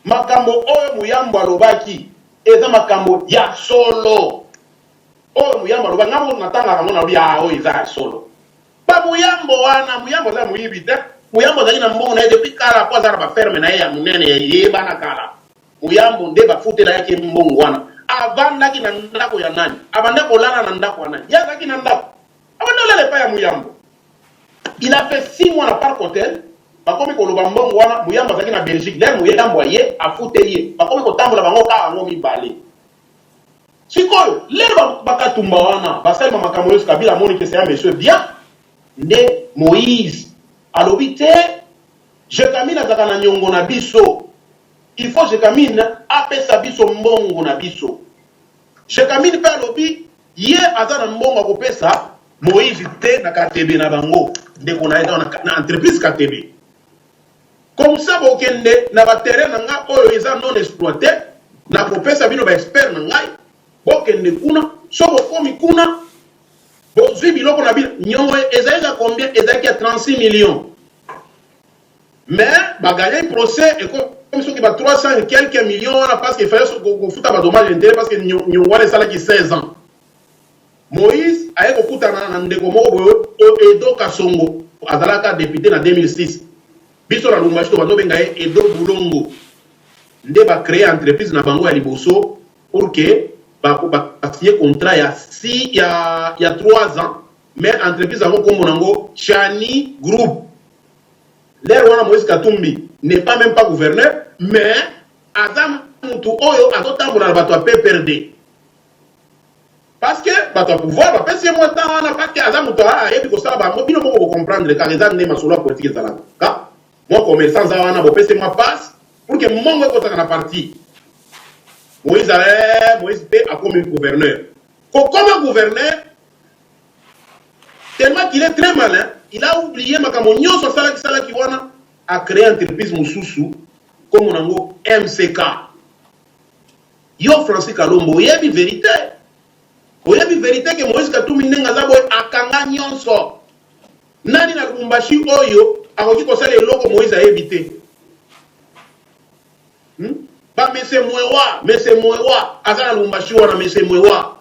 makambo oyo muyambo alobaki eza makambo ya solo oyo muyambo alobaki ngambo natangaka ngo nalobi oyo eza ya solo ba muyambo wana muyambo za muyibi te muyambo azali na mbongo na ye depuis kala po aza na baferme na ye ya munene yeyebana kala muyambo nde bafutela yake mbongo wana avandaki na ndako ya nani abanda kolala na ndako ya nani yazaki na ndako abanda olala epai ya muyambo il a fait 6 mois na parc hotel bakomi koloba mbongo wana muyambo azalaki na Belgique lere muyambo aye afute ye bakomi kotambola bango kaka yango mibale sikoyo lere bakatumba wana basalima makambo Moïse Kabila amoni ke c'est un monsieur bien nde Moïse alobi te Jekamine azalaka na nyongo na biso il faut Jekamine apesa biso mbongo na biso Jekamine pe alobi ye aza na mbongo akopesa Moïse te na Katebe na bango ndeko na eza na entreprise Katebe comme ça bokende na baterrain na nga oyo eza non exploité na kopesa bino ba expert na ngai bokende kuna so bokomi kuna bozwi biloko na bino nyongo ezalaka combien ezalaki ya 36 millions mais bagagné procès et comme ceux qui va 300 et quelques millions parce qu'il fallait qu'on foute à dommage intérêt parce que nous avons ça qui 16 ans Moïse a eu beaucoup de ndeko moko Edo Kasongo azalaka député en 2006 biso na Lubumbashi to bandobenga Edo Bulongo nde ba créer entreprise na bango ya liboso pour que ba signer contrat il y a 3 ans mais entreprise avant comme nango Chani Group l'air wana Moïse Katumbi n'est pas même pas gouverneur mais Adam mutu oyo azotambola na bato ya PPRD parce que bato ya pouvoir ba pesi mo temps na parce que Adam mutu ayebi ko sala bango bino ko comprendre car les années masolo politique ezalaka ka moi commerçant za wana bo pesi mo passe pour que mongo ko taka na parti Moïse P a comme gouverneur comme gouverneur tellement qu'il est très malin il a oublié makambo nyonso sala ki wana a créé entreprise mususu comme nango MCK yo Francis Kalombo oyebi vérité que Moïse Katumbi ndenga za boy akanga nyonso nani na Lubumbashi oyo akoki kosala eloko Moïse ayebi te ba mese mwewa aza na Lubumbashi wana mese mwewa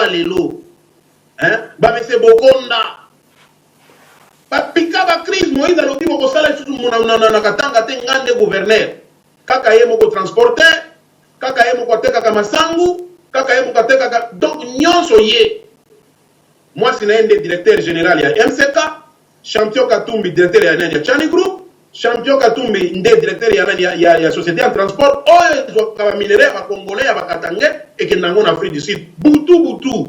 lelo ba mese Bokonda ba pika ba crise Moïse alobi ko sala tout na katanga te ngande gouverneur kaka ye moko transporter kaka ye moko teka kama sangu kaka ye moko teka donc nyonso ye moi sinaende directeur général ya MCK champion Katumbi directeur ya Chani Group champion Katumbi nde directeur ya société en transport oyo kaba minéraux ba congolais ya bakatange et que nango na Afrique du Sud butu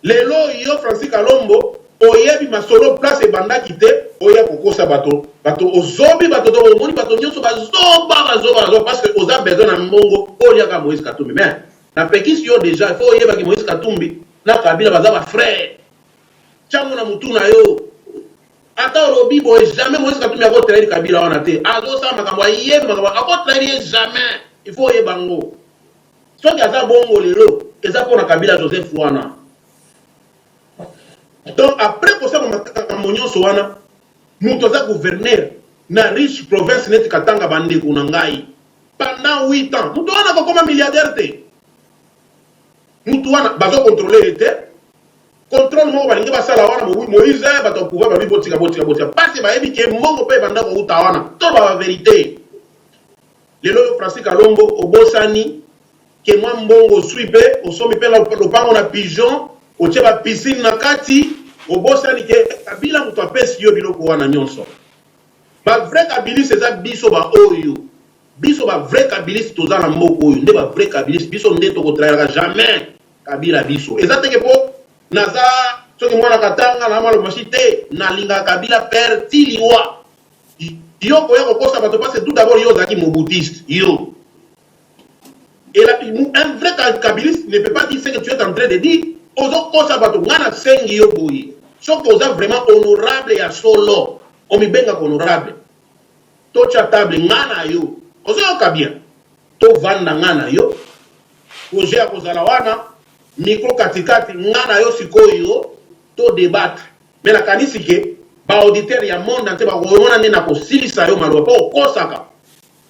lelo yo Francis Kalombo oyebi masolo place ebandaki te oya kokosa bato ozobi bato to omoni bato nyonso bazoba parce que oza besoin na mbongo oliaka Moïse Katumbi mais na pekisi yo déjà il faut oyebaki Moïse Katumbi na Kabila baza ba frère chango na mutu na yo ata olobi boye jamais Moïse Katumbi ako trahir Kabila wana te azosala makambo ayebi makambo ako trahir jamais il faut oyeba ngo soki aza bongo lelo eza mpona Kabila Joseph wana Donc après que ça monyo soana mutoza gouverneur na riche province net katanga bande kunangai pendant 8 ans muto wana ko comme milliardaire te muto wana bazo contrôler te contrôle mo balinga basala wana Moïse bato pouvoir ba bibotika parce ba yebi ke mongo pe banda ko uta wana to ba vérité lelo Francis Kalombo obosani ke mwa mbongo suipe osomi pe lopango na pigeon otie ba piscine na kati obosani ke kabila muto apesi yo biloko wana nyonso ba vrai kabiliste eza biso ba oyo biso ba vrai kabiliste toza na mboko oyo nde ba vrai kabiliste biso nde tokotrayaka jamais kabila biso eza teke po naza soki mwana katanga na malo machite na linga kabila pertiliwa yo koya kokosa bato parce tout d'abord yo zaki mobutiste yo et là un vrai kabiliste ne peut pas dire ce que tu es en train de dire ozo kosa bato ngana sengi yo boyi soki oza vraiment honorable ya solo omibenga honorable to cha table ngana yo ozo yoka bien to vanda ngana yo projet ya kozala wana micro katikati ngana yo sikoyo to débattre mais na kanisi ke ba auditeur ya monde ante ba koyona nde na kosilisa yo maloba po okosaka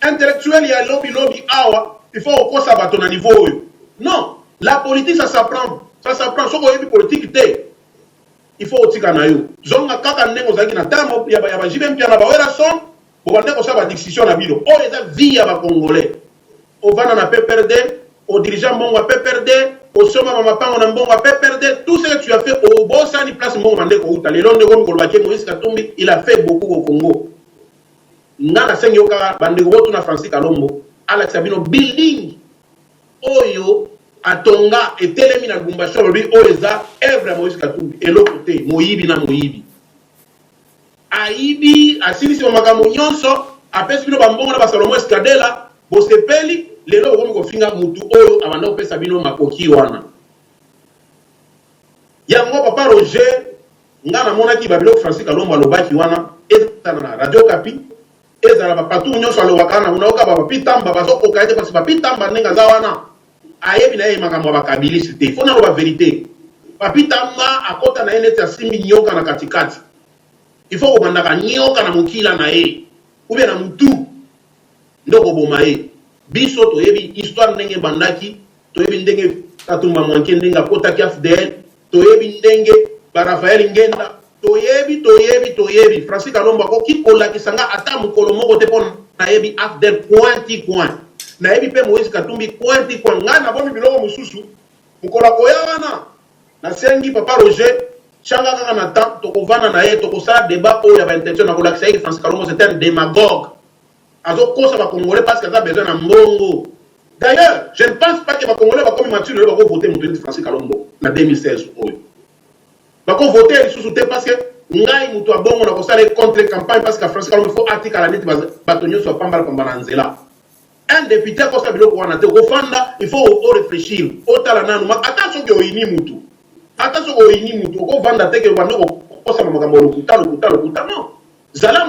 intellectuel ya lobby awa il faut okosa bato na niveau oyo non la politique ça s'apprend soko yebi politique te il faut otika na yo zonga kaka ndenge ozalaki na tamo ya ba jibe mpia na bawera son bobande kosala ba discussion na bino oyo eza vie ya ba congolais ovanda na PPRD au dirigeant mbongo a PPRD au soma mama pango na mbongo a PPRD tout ce que tu as fait au bosani place mbongo bande ko uta lelo ndeko mikolobaki Moïse Katumbi il a fait beaucoup au Congo ngana sengi okaka bande ko na Francis Kalombo ala sabino building oyo atonga etelemi na Lubumbashi lobi oyo eza œuvre ya Moïse Katumbi eloko te moyibi na moyibi aibi asilisi makambo nyonso apesi bino bambongo na basalomo eskadela bosepeli lelo okomi kofinga mutu oyo abanda kopesa bino makoki wana yango papa Roger nga namonaki babiloko Francis Kalombo alobaki wana ezala na Radio Kapi ezala bapatu nyonso alobaka na unaoka bapitamba bazokoka ete pasi bapitamba ndenge aza wana ayebi na ye makambo ya bakabilisi te fo naloba verité bapitamba akota na ye neti asimbi nyoka na katikati il faut kobandaka nyoka na mokila na ye ube na mutu nde koboma ye biso toyebi histoire ndenge bandaki toyebi ndenge Katumba Mwanke ndenge akotaki AFDL toyebi ndenge Rafael Ngenda toyebi Francis Kalombo akoki kolakisanga ata mokolo moko te mpo nayebi AFDL point nayebi mpe Moïse Katumbi point ngai nabomi biloko mosusu mokolo akoya wana nasengi papa Roger changa kaka na temps tokovanda na ye tokosala débat oyo ya baintention na kolakisa ye Francis Kalombo c'est un démagogue azokosa bakongolais parce que aza besoin na mbongo d'ailleurs je ne pense pas que bakongolais bakomi mature lelo bakovote moto neti Francis Kalombo na 2016 oyo bakovote lisusu te parce que ngai moto abongo na kosala contre campagne parce que Francis Kalombo faut atikala neti bato nyonso bapambala na nzela un député akosa biloko wana te okofanda il faut réfléchir otala nanu ata soki oyini mutu okovanda te ke banda kokosa makambo lokuta non zala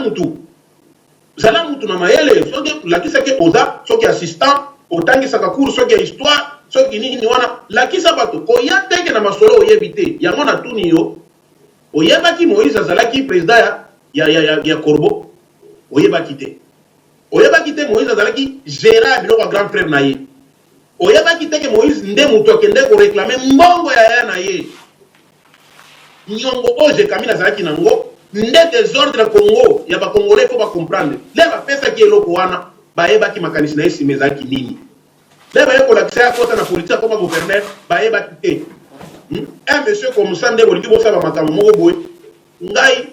mutu na mayele soki lakisaki oza soki assistant otangisaka cours soki ya histoire soki nini wana lakisa bato koya teke na masolo oyebi te yango na tuni yo oyebaki Moïse azalaki président ya Corbeau oyebaki te Moïse azalaki gérant biloko ya grand frère na ye oyebaki te ke Moïse nde mutu akende koreklame mbongo ya na ye nyongo oyo Jekamine azalaki nango nde désordre Congo ya bakongolais fo bacomprendre le bapesaki eloko wana bayebaki makanisi na ye nsima ezalaki nini le baye kolakisa ya kota na politique akoma gouverneur bayebaki te un monsieur comme ça nde bolingi bosala makambo moko boye ngai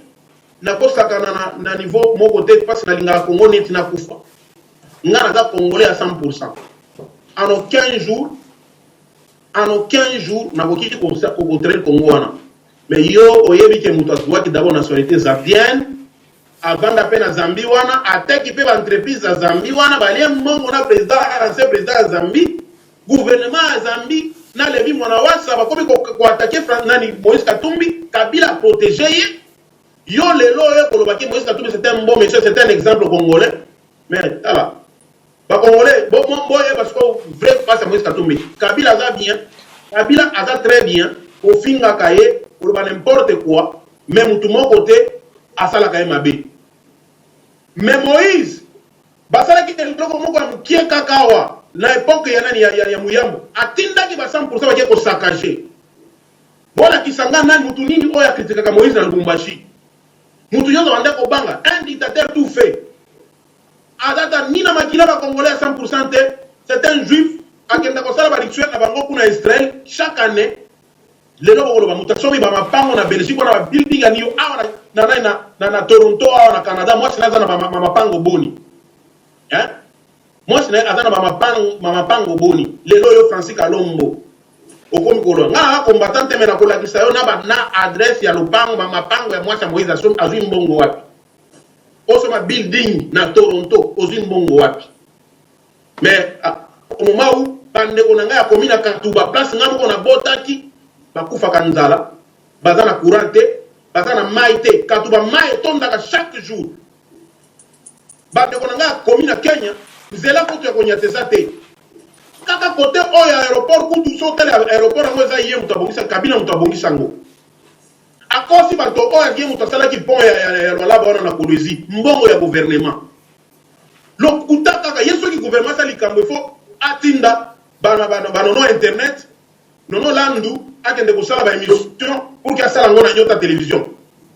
nakosaka na niveau moko te parce nalingaka Congo neti nakufa nga naza congolais à 100%. En aucun jour nakoki kocontrôler Congo wana mais yo oyebi ke mutu azwaki d'abord nationalité zambienne avant d'apeler na Zambie wana ateki pe ba entreprise za Zambie wana balie mbongo na président ancien président ya Zambie gouvernement ya Zambie na levi mwana wasa bakomi ko attaquer nani Moïse Katumbi Kabila protéger ye yo lelo yo kolobaki Moïse Katumbi c'était un bon monsieur c'était un exemple congolais mais tala ba congolais bon parce que vrai face à Moïse Katumbi Kabila aza bien Kabila aza très bien au finga kaye pour n'importe quoi, même tout mon côté, à ça la KMAB. Mais Moïse, basala qui est le moment qui est kakawa, na époque ya Muyambo, atinda qui va 100% va ko saccager. Voilà qui sanga nani mutu nini oya kritika Moïse na Lubumbashi. Mutu yozo wanda ko banga, un dictateur tout fait. Adata nina makila ba congolais à 100% c'est un juif akenda ko sala ba rituel na bango kuna Israël chaque année. Lelo bolo ba mutasomi ba mapango na Belgique na ba building aniyo awa na Toronto awa na Canada moi sinaza na ba mapango boni. Hein? Moi je n'ai pas mapango boni. Lelo yo Francis Kalombo. Okomi kolo. Nga combattant me na kola kisayo na adresse ya lupango mapango ya moi Moïse azui mbongo wapi. Oso ma building na Toronto ozui mbongo wapi. Mais au moment où bande konanga ya komina Katuba place ngamo kona botaki bakufa kanzala bazana courante bazana maite Katuba mai tondaka chaque jour. Bande konanga komina Kenya zela koto ya konyateza te kaka kote oya aéroport kutu sotele aéroport ngo eza ye mutabongisa kabina mutabongisa ngo akosi bato oya ye mutasala ki pont ya lwalaba wana na Kolwezi mbongo ya gouvernement lokuta kaka yeso ki gouvernement sali kambo fo atinda banono internet nono landu akende kosala ba émission pour que asala ngona nyota télévision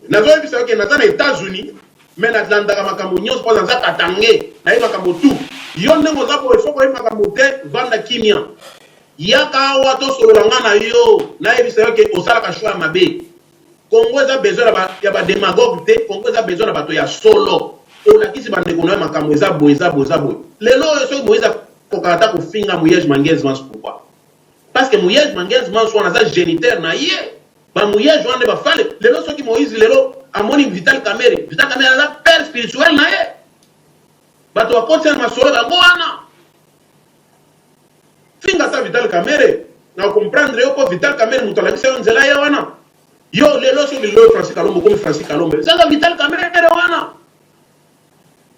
nazo ebisa ke nazana États-Unis mais na landaka makambo nyonso kwa zanza katange na ye makambo tu yo ndenge oza po efoko ye makambo te vanda kimia yaka awa tosolola nga na yo nayebisa yo ke osalaka shwa ya mabe Kongo eza besoin ya bademagogue te Kongo eza besoin na bato ya solo olakisi bandeko na yo makambo eza boye lelo oyo soki Moïse akokaka ata kofinga Mouyej Mangenzi Manso pourquoi parce que Mouyej Mangenzi Manso wana aza géniteur na ye bamouyej wana nde bafale lelo soki Moïse lelo amoni Vital Kamerhe aza père spirituel na ye bato bakoti na masolo bango wana finga sa Vital Kamerhe na comprendre yo po Vital Kamerhe mutu alakisa yo nzela ye wana yo lelo soki lelo Francis Kalombo komi Francis Kalombo sanga Vital Kamerhe wana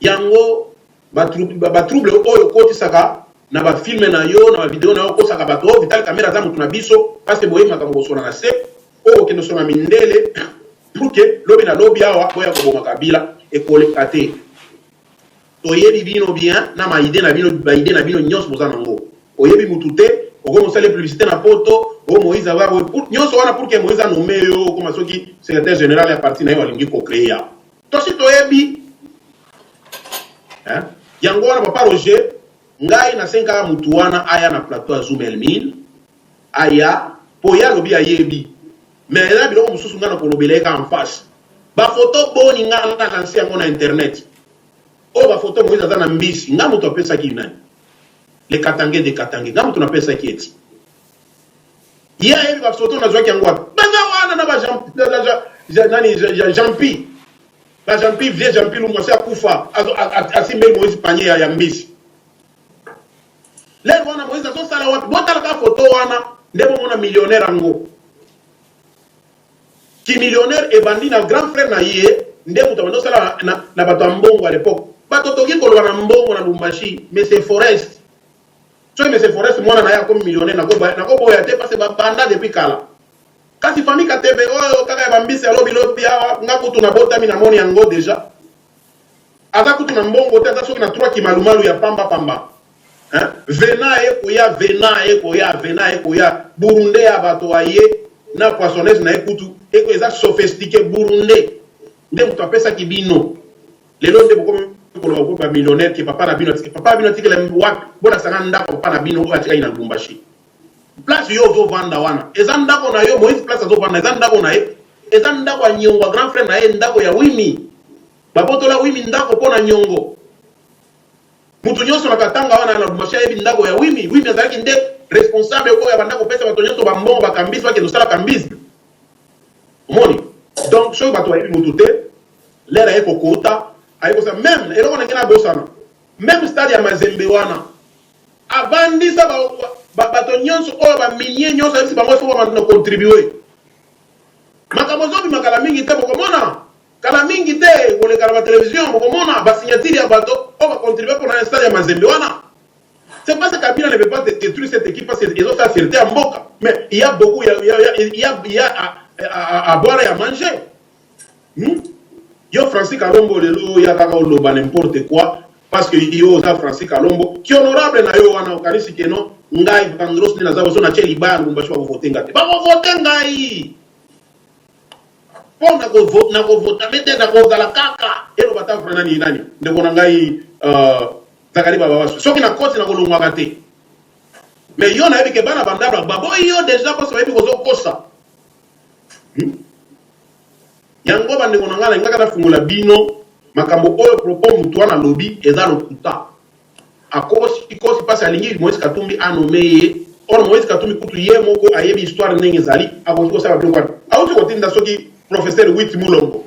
yango batrouble oyo kotisaka na bafilme na yo na bavideo na yo kosaka bato Vital Kamerhe aza mutu na biso parce que boye makambo kosola na se oyo okende osona mindele pour que lobi na lobi awa boya koboma Kabila ekoleka te toyebi bino bien na maide na bino nyonso boza nango oyebi mutu te okomosala publicité na poto o Moïse ava nyonso wana pour que Moïse anome yo okoma soki secrétaire général ya parti na ye walingi kokréer ya tosi toyebi yango wana papa Roger ngai nasenkaka mutu wana aya na plateau ya Zoom El1000 aya po ya lobi ayebi mais eza biloko mosusu nga na kolobela ye ka en face bafoto boni nga na lanse yango na internet oyo bafoto Moïse aza na mbisi nga moto apesaki nani le katange de katange nga moto napesaki eti ye ayebi bafoto nazwaki yango wapi baza wana na Jean-Pi Jean-Pi vie Jean-Pi lumwasi akufa asimbeli Moïse panye ya mbisi lelo wana Moïse azosala wapi botalaka foto wana nde bomona millionnaire yango ki millionnaire ebandi na grand frère na ye nde mutu abandi osala na bato ya mbongo à l'époque bato toki koloba na mbongo na Lubumbashi mais c'est Forest soki mais c'est Forest mwana na ye akomi millionnaire nakoboya te parce babanda depuis kala kasi famille Katebe oyo kaka ya bambisi alobi lobi awa nga kutu na botami na moni yango deja aza kutu na mbongo te aza soki na 3 kimalumalu ya pamba vena ekoya burunde ya bato aye na poissonneuse na ekutu eko eza sophistiqué burunde nde mutu apesaki bino lelo nde bokomi koloba ko ba millionnaire ki papa na bino tikela wapi bona sanga ndako papa na bino oyo atika ina Lubumbashi place yo zo vanda wana eza ndako na yo Moïse place zo vanda eza ndako na ye eza ndako ya nyongo grand frère na ye ndako ya wimi babotola wimi ndako pona nyongo mutu nyonso na katanga wana na Lubumbashi yebi ndako ya wimi azalaki nde responsable oyo abanda kopesa bato nyonso bambongo bakambisi bakende osala kambisi omoni donc soki bato bayebi mutu te lera ye kokota ayekosa même eloko na ngena bosana même stade ya Mazembe wana abandisa bato nyonso oyo baminie nyonso ayebisi bango efo bamana contribue makambo zobi makala mingi te bokomona kala mingi te kolekala batelevizio bokomona basignature ya bato oyo bacontribue mpona stade ya Mazembe wana. C'est pas que Kabila ne veut pas détruire cette équipe parce qu'ils ont fait fierté à Mboka. Mais il y a beaucoup, il y a à boire et à manger. Yo Francis Kalombo lelo ya kaka oloba n'importe quoi parce que yo za Francis Kalombo qui honorable na yo wana okanisi keno ngai Vandros ni naza boso na cheli bangu mbashwa voter ngate ba voter ngai pona ko vote na ko voter mete na ko zala kaka elo bata frana ni nani ndeko na ngai zakari baba waso soki na koti na kolongwa ngate mais yo na ebi ke bana bandabla babo yo déjà ko so ebi ko zo kosa yango bandeko na ngala ngaka na fungula bino makambo oyo propos mutu wana lobi eza lokuta akosi pasi alingi Moïse Katumbi anomeye or Moïse Katumbi kutu ye moko ayebi histoire ndenge ezali akoki kosala biloko wana auti kotinda soki professeur Wit Mulongo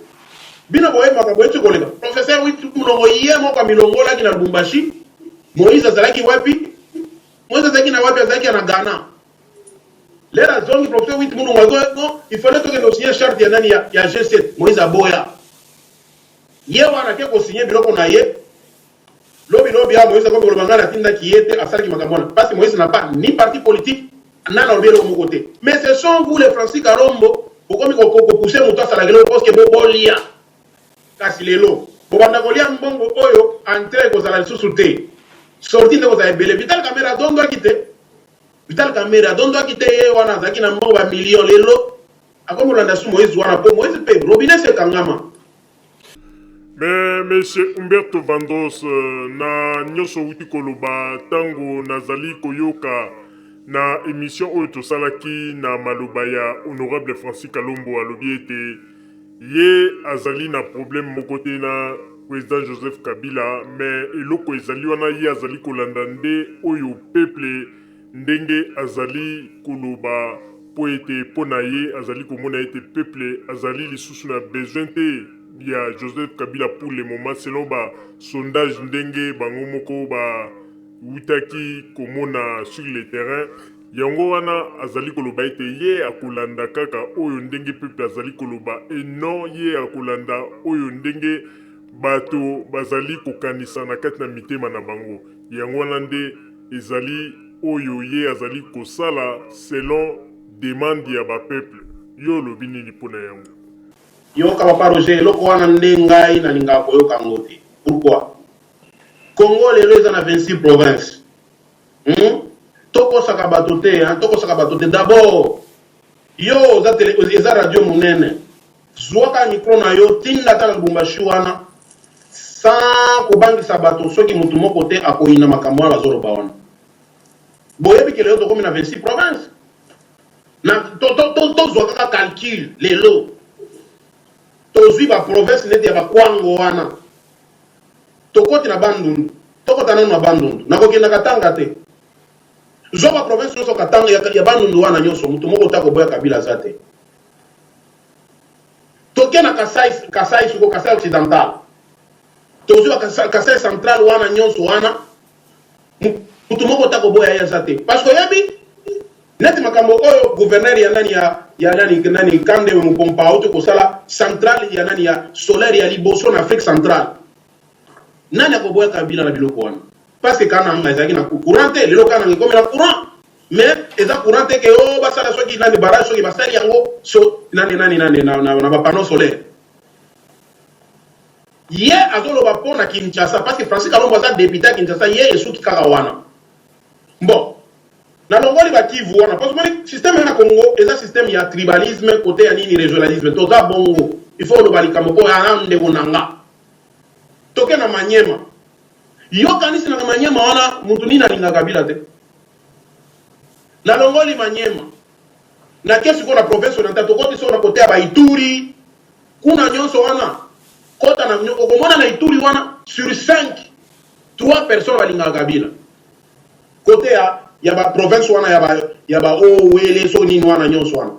bino boye makambo eti koleka professeur Wit Mulongo ye moko amilongolaki na Lubumbashi Moïse azalaki wapi Moïse azalaki na wapi azalaki na Ghana Lera zongi professeur Wit Mulongo non il fallait que signer charte ya nani ya G7 Moïse aboya ye wana ke ko signer biloko na ye lobi ya Moïse ko biloko ngana tinda ki yete asalaki makambo wana parce que Moïse n'a pas ni parti politique na na biloko mo côté mais ce sont vous les Francis Kalombo bokomi ko pousser mutu asala gelo parce que bolia kasi lelo bobanda kolia mbongo oyo entrée ko sala lisusu te sorti de ko za ebele Vital Kamerhe dondo akite Vital Kamerhe dondo akite ye wana zaki na mbongo ba million lelo akomolanda su Moïse wana po Moïse pe robinet se kangama. Mais monsieur Humberto Vandros na nyonso wuti koloba tango nazali koyoka na émission oyo tosalaki na maloba ya honorable Francis Kalombo alobi ete ye azali na problème moko te na président Joseph Kabila mais eloko ezali wana ye azali kolanda nde oyo peuple ndenge azali koloba po ete mpo na ye azali komona ete peuple azali lisusu na besoin te ya Joseph Kabila pour le moment selon ba sondage ndenge bango moko ba witaki komona sur le terrain yango wana azali koloba ete ye akolanda kaka oyo ndenge peuple azali koloba et non ye akolanda oyo ndenge bato bazali kokanisa na kati na mitema na bango yango wana nde ezali oyo ye azali kosala selon demande ya ba peuple yo lobi nini mpona yango yoka papa Roger loko wana nde ngai na ninga koyoka ngote pourquoi Congo lelo eza na 26 provinces toko saka bato te d'abord yo eza radio munene zwaka micro na yo tinda ta Lubumbashi wana sans kobangisa bato soki mutu moko te akoyina makambo wana bazoloba wana boyebi ke lelo tokomi na 26 provinces na tozwa kaka calcul lelo tozwi ba province neti ya bakwango wana tokoti na bandundu tokota nanu na bandundu nakokenda katanga te zo ba province nyonso katanga ya bandundu wana nyonso mutu moko ta koboya Kabila za te toke na Kasai suko Kasai occidental tozwi ba Kasai central wana nyonso wana mutu moko ta koboya ya za te parce que yabi neti makambo oyo gouverneur ya nani Kande Mupompa auto kosala centrale ya nani ya solaire ya Liboso na Afrique centrale nani akoboya Kabila na biloko wana parce que kana nga ezaki na courant te lelo kana ngikomi na courant mais eza courant te ke o basala soki nani barrage soki basali yango so nani na ba panneau solaire ye azoloba pona Kinshasa parce que Francis Kalombo aza député à Kinshasa ye esuki kaka wana bon na longoli ba Kivu wana parce que système na Congo eza système ya tribalisme côté ya nini régionalisme toza bongo il faut le balika moko ya nande konanga toke na Manyema yo kanisi na Manyema wana mutu nini alinga Kabila te na longoli Manyema na kesi ko na province na tato koti so na côté ya ba Ituri kuna nyonso wana kota na nyoko komona na Ituri wana sur 5 3 personnes balinga Kabila côté ya ba province wana ya ba Owele so nini wana nyonso wana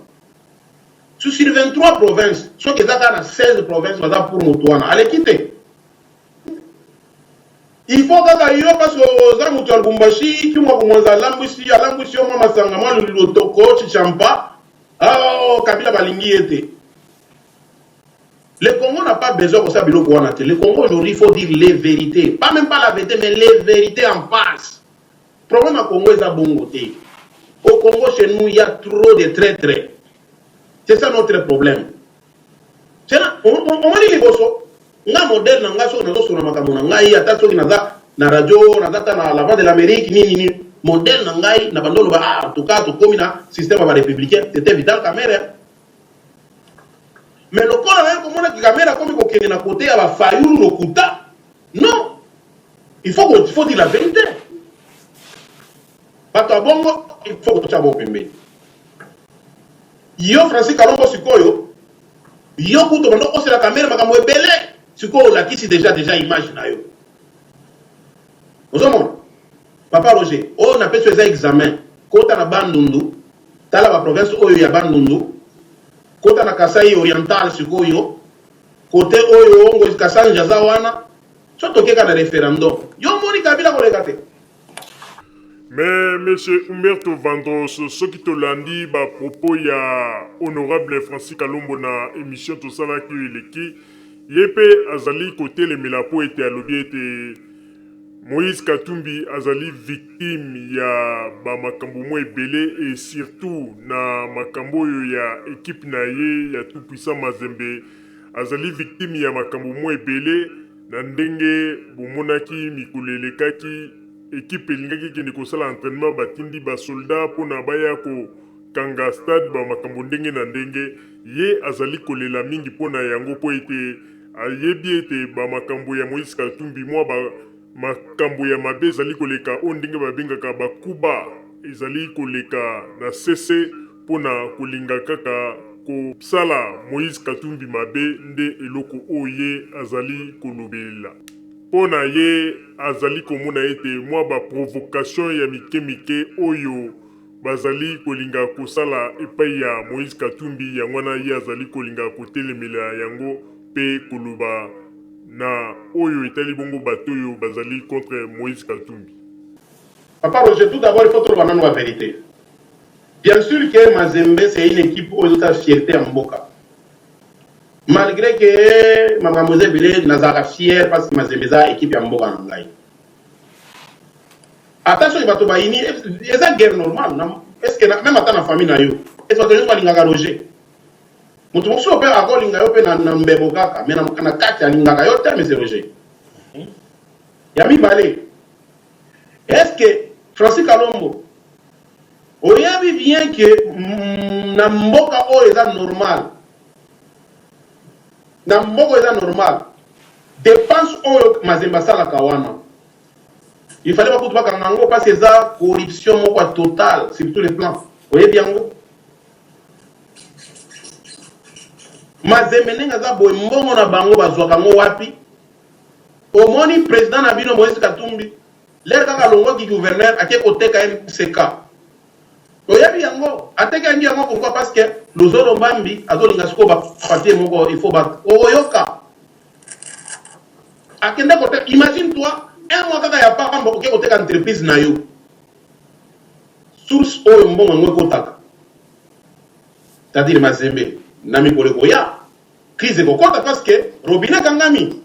sur 23 provinces so ke zaka na 16 provinces baza pour mutu wana alekite il faut kaka yo parce que za mutu ya Lubumbashi kimwa kumwanza alambusi yo mama sanga mwa lutoko chichampa Kabila balingi ete le Congo n'a pas besoin de ça biloko wana te le Congo aujourd'hui il faut dire les vérités pas même pas la vérité mais les vérités en face. Problème à Congo est à bongo te. Au Congo chez nous il y a trop de traîtres. C'est ça notre problème. On dit les bossos. Nga modèle na nga so na so na makambo na ngai ata so kinaza na radio na data na la voix de l'Amérique ni modèle na ngai na bandolo ba en tout cas to komi na système ba républicain c'était vital caméra. Mais le corps là comme on a caméra comme ko kene na côté ya ba fayulu lokuta. Non. Il faut dire la vérité. Pato bongo il faut que tu abo pembe. Yo Francis Kalombo sikoyo yo kuto bando ko la caméra makambo ebele. Ce qu'on a qui c'est déjà image na yo. Ozomon. Papa Roger, on appelle ce examen. Kota na Bandundu, tala ba province oyo ya Bandundu. Kota na Kasai Oriental sikoyo. Côté oyo ongo Kasanja zawana. Soto keka na référendum. Yo moni Kabila ko lekate. Mais monsieur Humberto Vandros, ce qui te l'a dit, bah propos ya honorable Francis Kalombo na émission tout ça là qui est qui Yepe azali côté le melapo était à l'objet était Moïse Katumbi azali victime ya ba makambo mo ebele et surtout na makambo ya équipe na ye ya tout puissant Mazembe azali victime ya makambo mo ebele na ndenge bomonaki mikulelekaki équipe elingaki kende kosala entraînement batindi ba soldat pona baya ko kanga stade ba makambo ndenge na ndenge ye azali kolela mingi pona yango po ete ayebi ete ba makambo ya Moïse Katumbi mwa ba makambo ya mabe ezali koleka o ndenge babengaka bakuba ezali koleka na sese pona kolinga kaka kosala Moïse Katumbi mabe nde eloko oye azali kolobela pona ye azali komona ete mwa ba provocation ya mike oyo bazali kolinga kosala epai ya Moïse Katumbi yango na ye azali kolinga kotelemela yango pe koloba na oyo etali bongo bato oyo bazali contre Moïse Katumbi. Papa Roger, tout d'abord il faut trouver la vérité. Bien sûr que Mazembe c'est une équipe aux autres fierté en Mboka. Malgré que Mademoiselle Bile Nazara fière parce que Mazembe est équipe en Mboka en Ngai. Attention il va te baïni, c'est une guerre normale. Est-ce que même attends la famille na yo, est-ce que tu vas linga Roger? Mutu mosu pe ako linga yo pe na mbebo kaka, mais na kati ya linga yo te mais c'est Roger. Yami balé. Est-ce que Francis Kalombo oyebi bien que na mboka o eza normal. Na mboka eza normal. Dépense oyo Mazembe sala kawana. Il fallait pas que tu vas parce que ça corruption moko totale sur tous les plans. Oyebi yango. Mazembe nenga za boy mbongo na bango bazwaka ngo wapi? Omoni président na bino Moïse Katumbi. L'air kaka longo ki gouverneur ake koteka MCK. Oyebi yango, ateka ngi yango pourquoi parce que lozoro mbambi azolinga siko ba papier moko il faut battre. Oyoka. Akende kote imagine toi un mois kaka ya papa mbo ke koteka entreprise na yo. Source oyo mbongo ngo kotaka. C'est-à-dire Mazembe nami koleko ya crise kokota parce que robinet kangami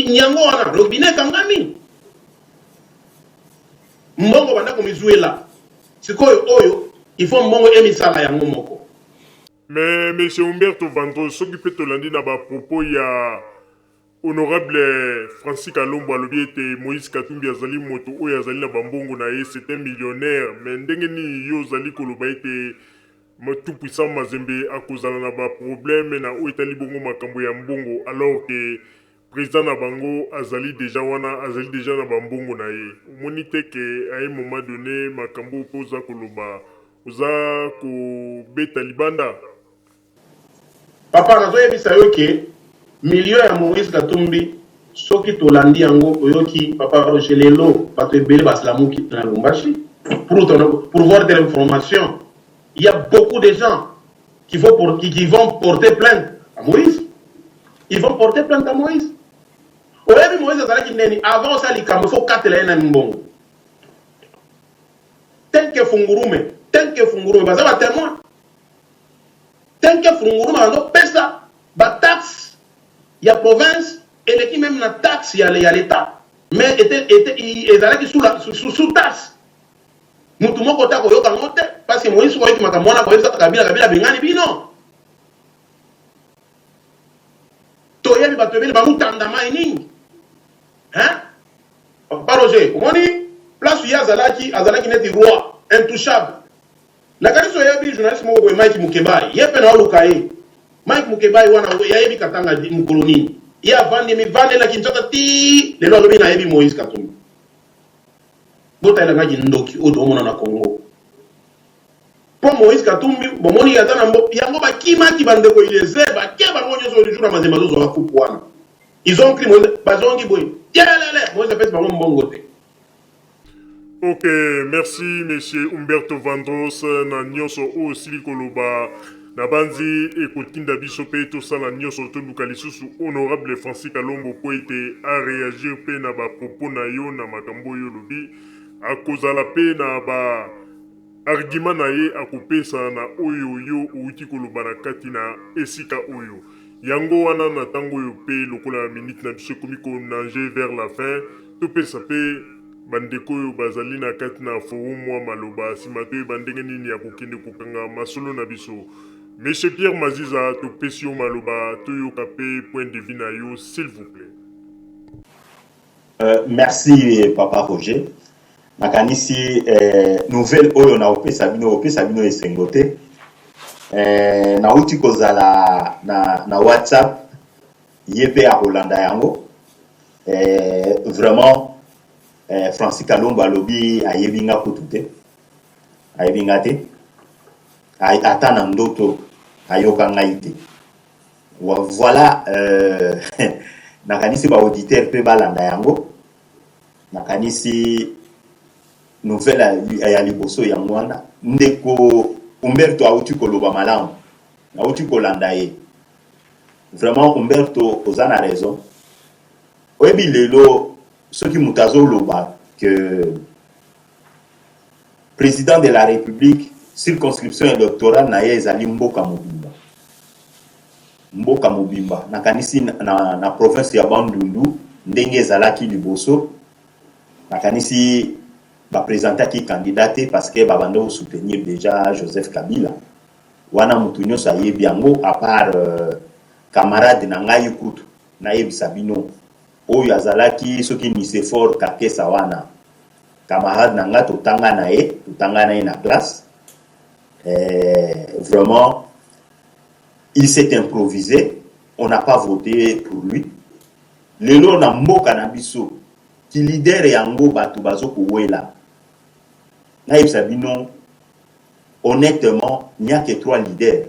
nyango wana robinet kangami mbongo banda komizuela sikoyo oyo il faut mbongo emisala yango moko. Mais monsieur Humberto Vandros soki pe tolandi na ba propos ya honorable Francis Kalombo alobi ete Moïse Katumbi azali moto oyo azali na bambongo na ye c'est un millionnaire mais ndenge ni yo azali koloba ete tout puissant Mazembe akozala na ba problème na oyo etali bongo makambo ya mbongo alors que président na bango azali déjà wana azali déjà na bambongo na ye omoni te ke à un moment donné makambo oza koloba oza kobeta libanda. Papa nazoyebisa yo ke milieu ya Moïse Katumbi soki tolandi yango oyoki Papa Roger lelo bato ebele baslamuki na Lubumbashi pour voir de l'information. Il y a beaucoup de gens qui vont porter plainte à Moïse. Ils vont porter plainte à Moïse. Oyebi Moïse azalaki neni avant ça likambo faut katela na mbongo. Tel que fungurume baza ba témoin. Tel que fungurume ando pesa ba taxe ya province et l'équipe même na taxe ya l'état. Mais était ezalaki sous taxe. Mutu moko ta koyoka ngote parce que Moïse ko itumaka mwana ko ezata kabila bengani bino to yebi bato ebele bamutanda mai nini Papa Roger omoni place ya azalaki neti roi intouchable la kaniso yebi journaliste moko boye Mike Mukebai yepe na oluka ye Mike Mukebai wana yebi katanga mukolo nini ye avandi mivande la Kinshasa ti lelo alobi na yebi Moïse Katumbi bota ela ngaki ndoki odo omona na Congo po Moïse Katumbi bomoni ya tana yango bakimaki bandeko ileze bakie bango nyoso le jour na mazemba zozo bakupu wana ils ont cru Moïse bazongi boy yelele Moïse pèse bango mbongo te. Ok, merci monsieur Humberto Vandros na nyonso aussi likoloba na banzi ekotinda biso pe tosala nyonso toluka lisusu honorable Francis Kalombo po ete a réagir pe na ba propos na yo na makambo yo lobi akozala pe na ba argument na ye akopesa na oyo yo outi koloba na kati na esika oyo yango wana na tango oyo pe lokola minute na biso komi konange vers la fin topesa pe bandeko oyo bazali na kati na forum mwa maloba nsima toyeba ndenge nini ya kokende kokanga masolo na biso. Monsieur Pierre Maziza topesi yo maloba toyoka pe point de vue na yo s'il vous plaît. Merci Papa Roger. Nakanisi nouvelle oyo na opesa bino esengo te. Na uti kozala na WhatsApp yepe a Rolanda yango. Vraiment Francis Kalombo alobi ayebinga kutute. Ayebinga te. Atana ndoto ayoka ngai te. Voilà nakanisi ba auditeur pe balanda yango. Nakanisi nouvelle ya liboso yango wana ndeko Humberto auti koloba malamu auti kolanda ye. Vraiment Humberto ozana raison. Oyebi lelo soki mutazo loba que président de la République circonscription électorale na ye ezali mboka mobimba nakanisi na province ya Bandundu ndenge ezalaki liboso nakanisi bapresentaki candidat parce que babando soutenir déjà Joseph Kabila wana mutu nyonso ayebi yango à part camarade na ngai kutu nayebisa bino oyo azalaki soki Nisefor Kakesa wana camarade na nga totanga na ye na classe. Vraiment il s'est improvisé, on n'a pas voté pour lui. Lelo na mboka na biso ki leader yango batu bazoko wela na yebisabino honnêtement il n'y a que 3 leaders.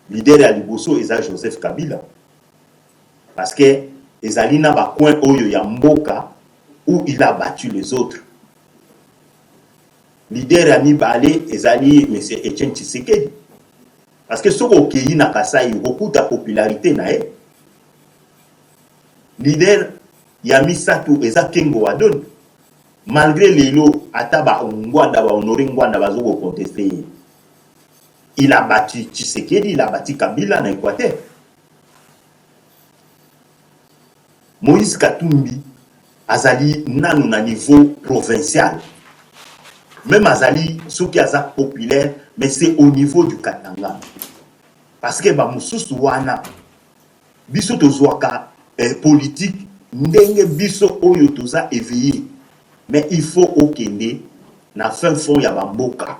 Leader ya liboso eza Joseph Kabila parce que ezali na ba coin oyo ya mboka où il a battu les autres. Leader ya mibale ezali M. Etienne Tshisekedi parce que soko okeyi na Kasai okuta popularité na ye. Leader ya misato eza Kengo Wadon malgré lelo ata ba ngwanda ba honoré ngwanda bazoko contester. Il a battu Tshisekedi, il a battu Kabila na Équateur. Moïse Katumbi azali nanu na niveau provincial. Même azali soki aza populaire, mais c'est au niveau du Katanga. Parce que ba mususu wana biso tozwaka politique ndenge biso oyo toza éveillé. Mais il faut okende na fin fond ya bamboka.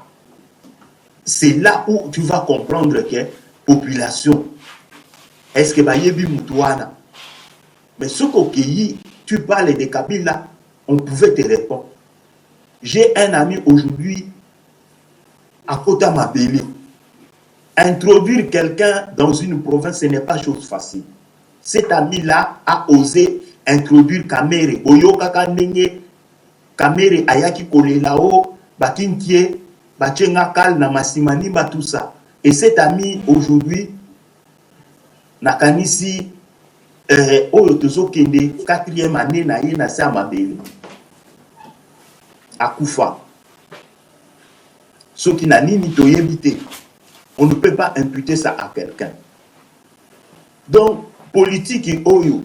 C'est là où tu vas comprendre que population est-ce que ba yebi mutuana. Mais ce qu'okeyi tu parles de Kabila, on pouvait te répondre. J'ai un ami aujourd'hui à Kota Mabeli. Introduire quelqu'un dans une province, ce n'est pas chose facile. Cet ami-là a osé introduire Kamere. Boyoka Kanenge, Kamere Ayaki Kolelao, Bakintie, Bachenga Kal, Namasimani, tout ça. Et cet ami aujourd'hui, Nakanisi, Oyo Tozo Kende, 4e année, na ye na sa Mabeli. Akufa. Ce qui n'a ni toyébité. On ne peut pas imputer ça à quelqu'un. Donc, politique et Oyo.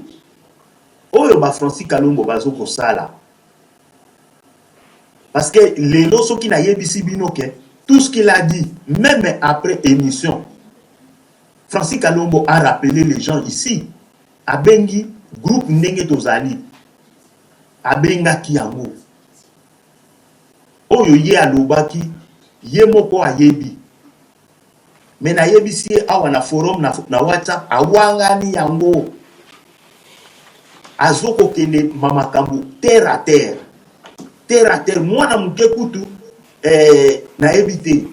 Oyo ba Francis Kalombo bazoko sala. Parce que les losos qui n'a yebisi binoke, tout ce qu'il a dit, même après émission, Francis Kalombo a rappelé les gens ici. Abengi, groupe Ndenge Tozali, Abenga Kiyango. Oyo ye alobaki, ye moko ayebi. Mais na yebisi awa na forum na WhatsApp, awangani yango. Azoko kene mamakambu, terre à terre. Terre à terre, moi na mukekutu, na ebite,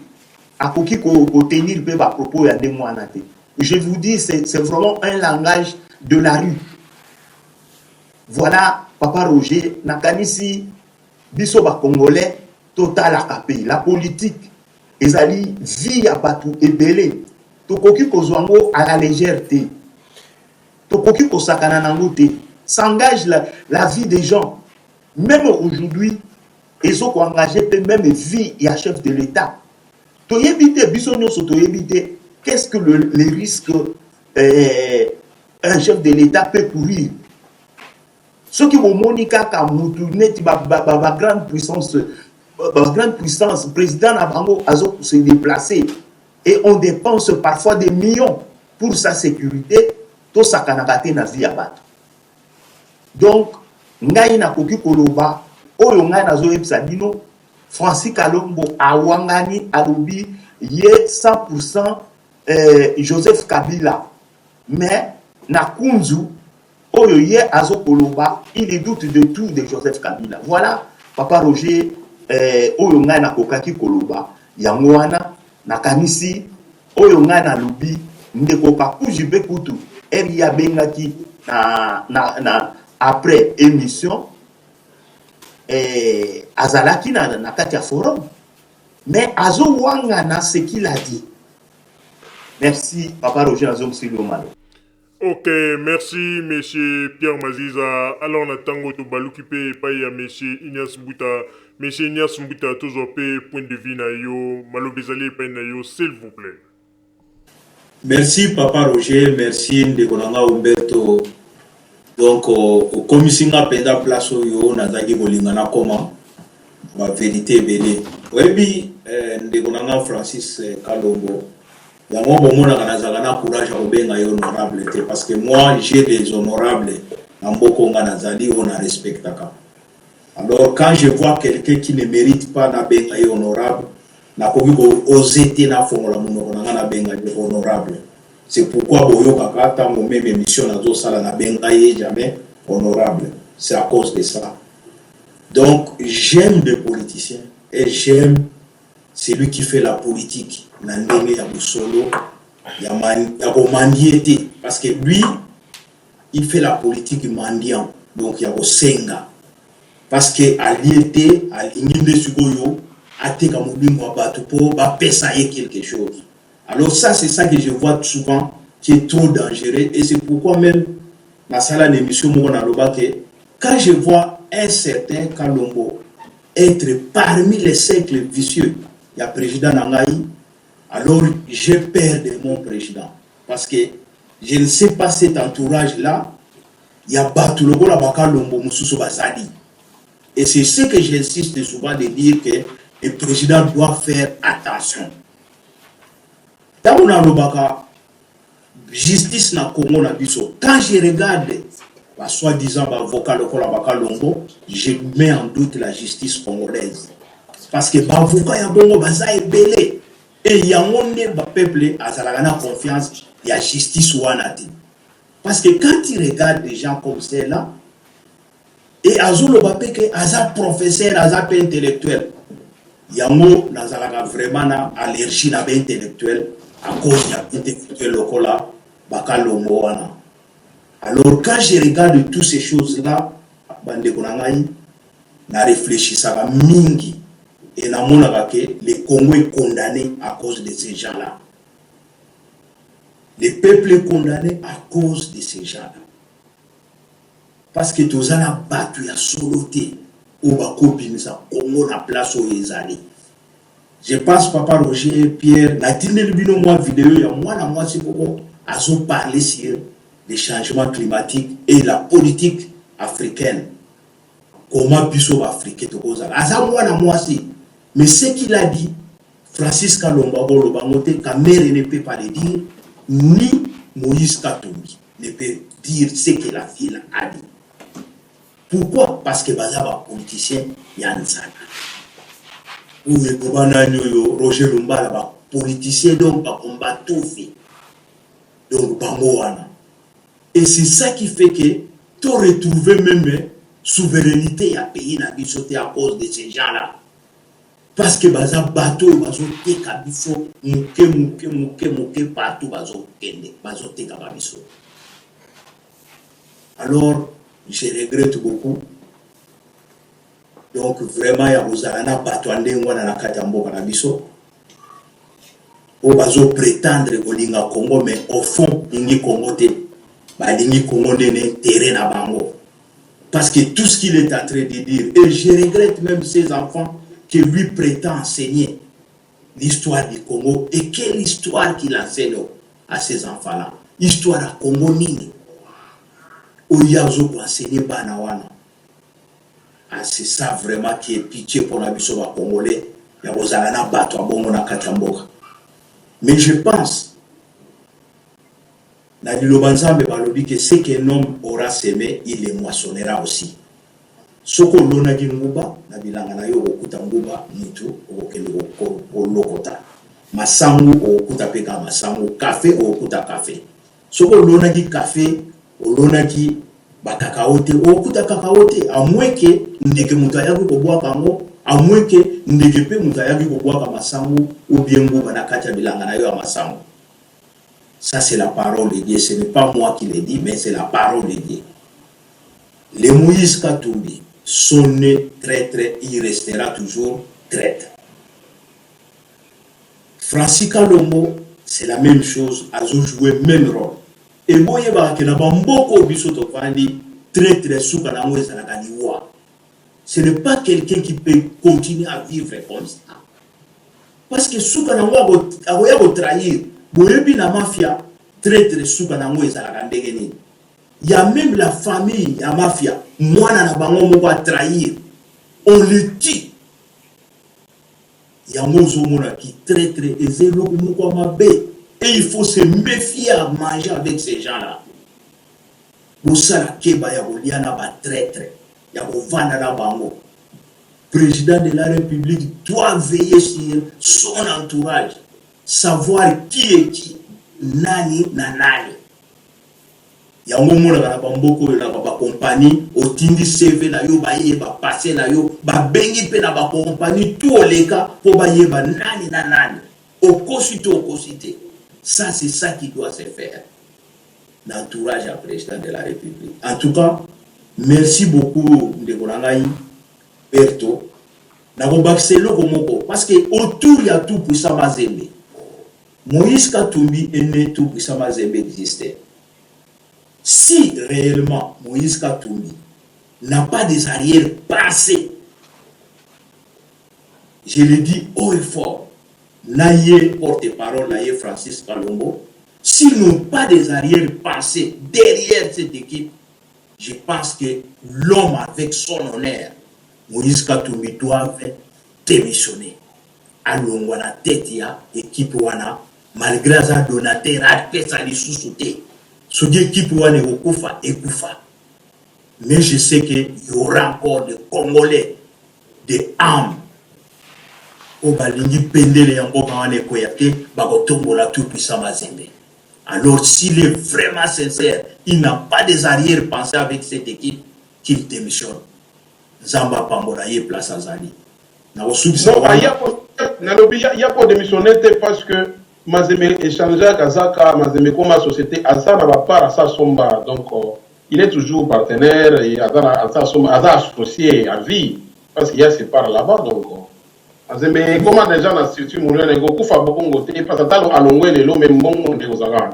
akoki ko tenir pe ba propos ya de moi na te. Je vous dis, c'est vraiment un langage de la rue. Voilà, Papa Roger, nakanisi, biso ba Congolais, total akapé. La politique, ezali, vie à batou ebele. Tokoki kozwango à la légèreté. Tokoki kosakana nangote. S'engage la vie des gens. Même aujourd'hui, ils ont engagé même vie et à chef de l'État. Toyebite, biso nyonso toyebite, qu'est-ce que les risques un chef de l'État peut courir? Ce qui vont monika kamutu neti ba grande puissance, président Nabango Azo se déplacer et on dépense parfois des millions pour sa sécurité, tout ça kanabate na vie abat. Donc ngai na koki koloba oyo ngai nazo yebisa bino Francis Kalombo awangani alobi ye 100% Joseph Kabila, mais Nakunzu, Oyoye Azo Koloba, il doute de tout de Joseph Kabila. Voilà, Papa Roger, Oyonga na Kokaki Koloba, Yangwana, Nakanisi, Oyonga na Lubi, Ndeko Papu Jibe Kutu, Elia Bengaki, après émission, Azalaki na Katia Forum. Mais Azo Wangana, ce qu'il a dit. Merci, Papa Roger Azom Silomalo. Ok, merci, monsieur Pierre Maziza. Alors, on attend que tu paye à monsieur Ignace Mbouta. Monsieur Ignace Mbouta, toujours point de vue na yo. Malo bezali paye na yo, s'il vous plaît. Merci, Papa Roger. Merci, Ndekonanga Umberto. Donc, au commission a pris la place où on a dit que comment la vérité est belle. Oui, Ndekonanga Francis Kalombo. Yango bomona kanazalana courage obenga honorable parce que moi j'ai des honorables amboko nganazali on a respectaka. Alors quand je vois quelqu'un qui ne mérite pas na benga honorable na komi ko osete na fongola munoko na benga honorable. C'est pourquoi boyo kakata mo même émission na zo sala na benga jamais honorable. C'est à cause de ça. Donc j'aime les politiciens et j'aime celui qui fait la politique. Nandeme ya Boussolo, ya Mandiete, parce que lui, il fait la politique mendiant, donc ya Senga. Parce que à l'IET, à l'Inginde Sugoyo, à Tekamobim Wabatupo, va pesailler quelque chose. Alors ça, c'est ça que je vois souvent, qui est trop dangereux, et c'est pourquoi même, dans la d'émission, quand je vois un certain Kalombo être parmi les cercles vicieux, il y a président Nangaï, alors j'ai peur de mon président. Parce que je ne sais pas cet entourage-là, il y a Batulogo la Bakalombo Moussousso Bazali. Et c'est ce que j'insiste souvent de dire que le président doit faire attention. Dans mon justice na Congo na biso, quand je regarde la soi-disant avocat lokola Bakalombo, je mets en doute la justice congolaise. Parce que l'avocat ya bongo baza ebele. Et il y a un peuple à confiance, il y a justice ou anati. Parce que quand tu regardes des gens comme ceux-là, et Azul Bapeke, Aza professeur, Aza intellectuel, il y a un mot vraiment allergie à intellectuel à cause de l'intellectuel local, Bakalombo. Alors quand je regarde toutes ces choses-là, je réfléchis à mingi. Et le Congo est condamné à cause de ces gens-là. Le peuple est condamné à cause de ces gens-là. Parce que tous les gens battu à soloté ou à copiner ça, Congo la place où ils allaient. Je pense, Papa Roger, Pierre, la dernière vidéo, il y a moi, c'est pourquoi ils ont parlé sur les changements climatiques et la politique africaine. comment biso africain to kozala aza mwana mwasi. Mais ce qu'il a dit Francis Kalomba Boloba Mote Kamere ne peut pas le dire, ni Moïse Katumbi ne peut dire ce que la ville a dit. Pourquoi? Parce que bazaba politicien Yansana. Ou Roger Lumba ba politicien donc ba combat tout fait. Donc Bangoana. Et c'est ça qui fait que tu retrouves même souveraineté à pays na bisoté à cause de ces gens-là. Parce que baza bateau bazo teka biso muke partout bazo kende bazo teka babiso. Alors je regrette beaucoup. Donc vraiment ya bozana bato ande ngwana na kati mboka na biso. O bazo prétendre kolinga Congo mais au fond lingi Congo te. Ba lingi Congo ndene terrain na bango. Parce que tout ce qu'il est en train de dire, et je regrette même ces enfants qui lui prétend enseigner l'histoire du Congo. Et quelle histoire qu'il enseigne à ces enfants-là? Histoire à Congo nini? Où il y a enseigné Banawana. Ah, c'est ça vraiment qui est pitié pour la biso ba Congolais. Il y a Bozalana Bato à Bongo Katamboka. Mais je pense, dans le Lobanzambe Balobi, que ce qu'un homme aura semé, il les moissonnera aussi. Soko lona gi nguba na bilanga na yo okuta nguba mutu okende lokota masangu okuta peka masangu café okuta café soko lona gi café olona gi bakakaote okuta kakaote amweke ndeke mutu ayaki kobwa kango amweke ndeke pe mutu ayaki kobwa ka masangu ou bien nguba na kati ya bilanga na yo ya masangu. Ça c'est la parole de Dieu, ce n'est pas moi qui le dis mais c'est la parole de Dieu. Le Moïse Katumbi, son nez traître, il restera toujours traître. Francis Kalombo, c'est la même chose, a joué le même rôle. Et moi, je vais beaucoup traître sous ce n'est pas quelqu'un qui peut continuer à vivre comme ça. Parce que sous Kanangwa a trahir, la mafia traître sous Kanangwa et il y a même la famille, la mafia. Moi, on va trahir. On le tue. Il y a un homme qui traite et il faut se méfier à manger avec ces gens-là. Le président de la République doit veiller sur son entourage, savoir qui est qui, nani na nani. Il y a un moment où il y a une compagnie, au tindi CV, il y a passé, il y a bengi pe na ba compagnie, tout les cas, pour bailler ba nani na nani. Au cosité. Ça, c'est ça qui doit se faire. L'entourage du président de la République. En tout cas, merci beaucoup de Gorangaï, Berto. Parce que autour, il y a tout puissant Mazembe. Moïse Katumbi est né tout puissant Mazembe existait. Si réellement Moïse Katumbi n'a pas des arrières passées, je le dis haut et fort, n'ayez porte-parole, n'ayez Francis Kalombo, s'ils n'ont pas des arrières passées derrière cette équipe, je pense que l'homme avec son honneur, Moïse Katumbi, doit démissionner. Alors, on a tête, il y a équipe, malgré ça, donateur, a fait ça, les sous-soutés. Ce qui peut aller au Koufa et Koufa. Mais je sais qu'il y aura encore des Congolais, des âmes. Au Balingi Pendele en Bokane Koyate, Bagotombola tout puissant Mazembe. Alors s'il est vraiment sincère, il n'a pas des arrière-pensées avec cette équipe, qu'il démissionne. Zamba Pamboraye place à Zali. Il y a pas démissionner parce que Mazembe échange Kazaka, Mazembe comme société, Azana va pas à sa somba. Donc, il est toujours partenaire et Azana associé à vie. Parce qu'il y a ces parts là-bas. Donc, Mazembe, comment déjà la structure mourrait, les Goku Fabokon Goté, parce que à l'ongoué, les lots, même bon, on est aux Arabes.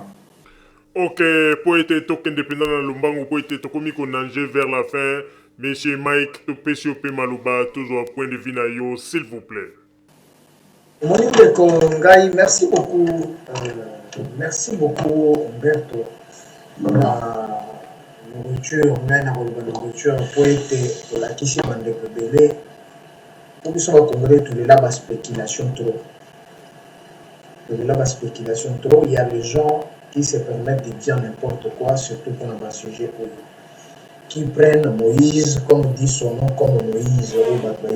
Ok, pour être token indépendant dans le Lumbango, pour être tokomi qu'on nager vers la fin, Monsieur Mike Topesio Malouba, toujours à point de vue na yo, s'il vous plaît. Monique Kongai, merci beaucoup. Merci beaucoup, Umberto. nourriture ngai na koloba nourriture po ete tolakisi bandeko ebele po biso bacongolais tolela baspéculation trop. Il y a les gens qui se permettent de dire n'importe quoi, surtout pour un sujet qui prennent Moïse, comme dit son nom, comme Moïse, au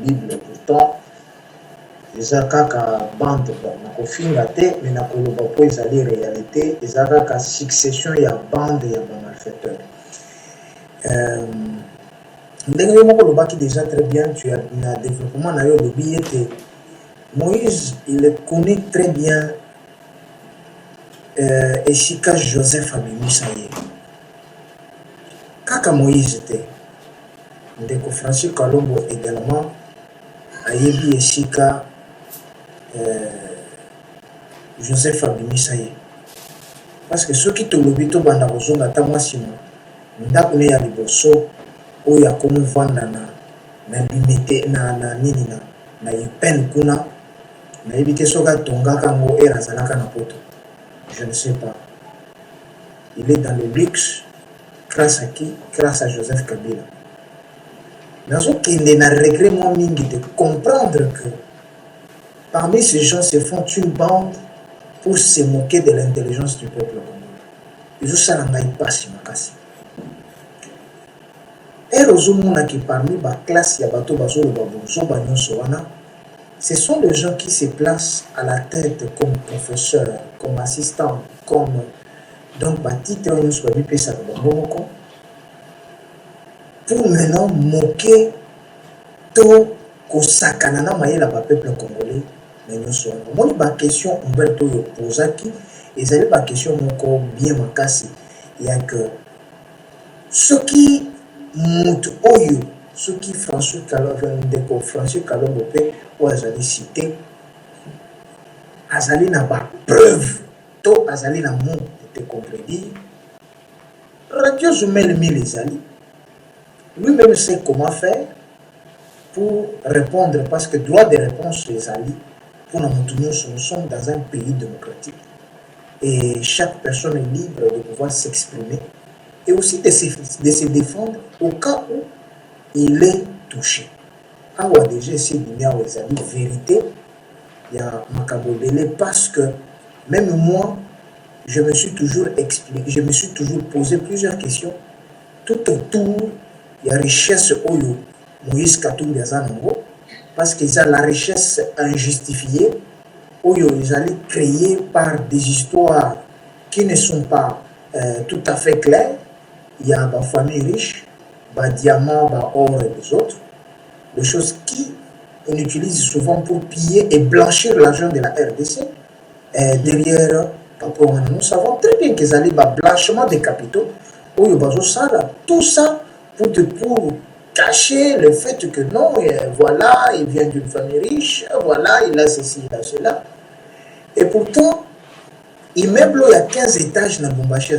Bible. Pourtant, ils ont kaka bande, mais na koloba po ezali réalité, ils ont kaka succession ya bande ya ba malfaiteurs. Ndenge yo moko lobaki déjà très bien, tu as na développement na yo lobi ete Moïse, il connaît très bien Eshika Joseph Abimisaye. Kaka Moïse était. Ndeko Francis Kalombo également ayebi Eshika Joseph Abimisaye. Parce que ceux qui te lobby to banda kozonga ta mwasimo ndako ne ya liboso oya komu vanda na limite na nini na ipene kuna na éviter soka tongaka ngo erazalaka na poto. Je ne sais pas. Il est dans le luxe grâce à qui? Grâce à Joseph Kabila. Nazo kende na regret moi mingi de comprendre que parmi ces gens se font une bande pour se moquer de l'intelligence du peuple congolais. Ils ont ça na ngai pasi makasi. Et rozomona ki parmi ba classe ya bato bazolo babonzo ba nyonso wana. Ce sont les gens qui se placent à la tête comme professeur, comme assistant, comme donc pour maintenant moquer tout kosakanana mayela ba peuple congolais. Moi ba question Umberto yo posaki ezali ba question moko bien makasi ya que ce qui mutu oyo ce qui François Kalombo ou azali cité azali na ba preuve to azali na mot de comprendre Radio Zoumel Milizali lui-même sait comment faire pour répondre parce que droit de réponse les alliés pour nous sommes dans un pays démocratique et chaque personne est libre de pouvoir s'exprimer et aussi de se défendre au cas où il est touché. Awa déjà essayé de dire aux amis vérité, il y a Makabobele parce que même moi, je me suis toujours expliqué, je me suis toujours posé plusieurs questions. Tout autour, il y a richesse Oyo, Moïse Katumbi Azanango, parce qu'ils ont la richesse injustifiée, Oyo, ils allaient créer par des histoires qui ne sont pas tout à fait claires. Il y a des familles riches, des diamants, des or et des autres. Des choses qu'on utilise souvent pour piller et blanchir l'argent de la RDC. Derrière, nous savons très bien qu'ils allaient à blanchiment des capitaux. Tout ça pour cacher le fait que non, voilà, il vient d'une famille riche, voilà, il a ceci, il a cela. Et pourtant, immeuble, il y a 15 étages dans Bombaché,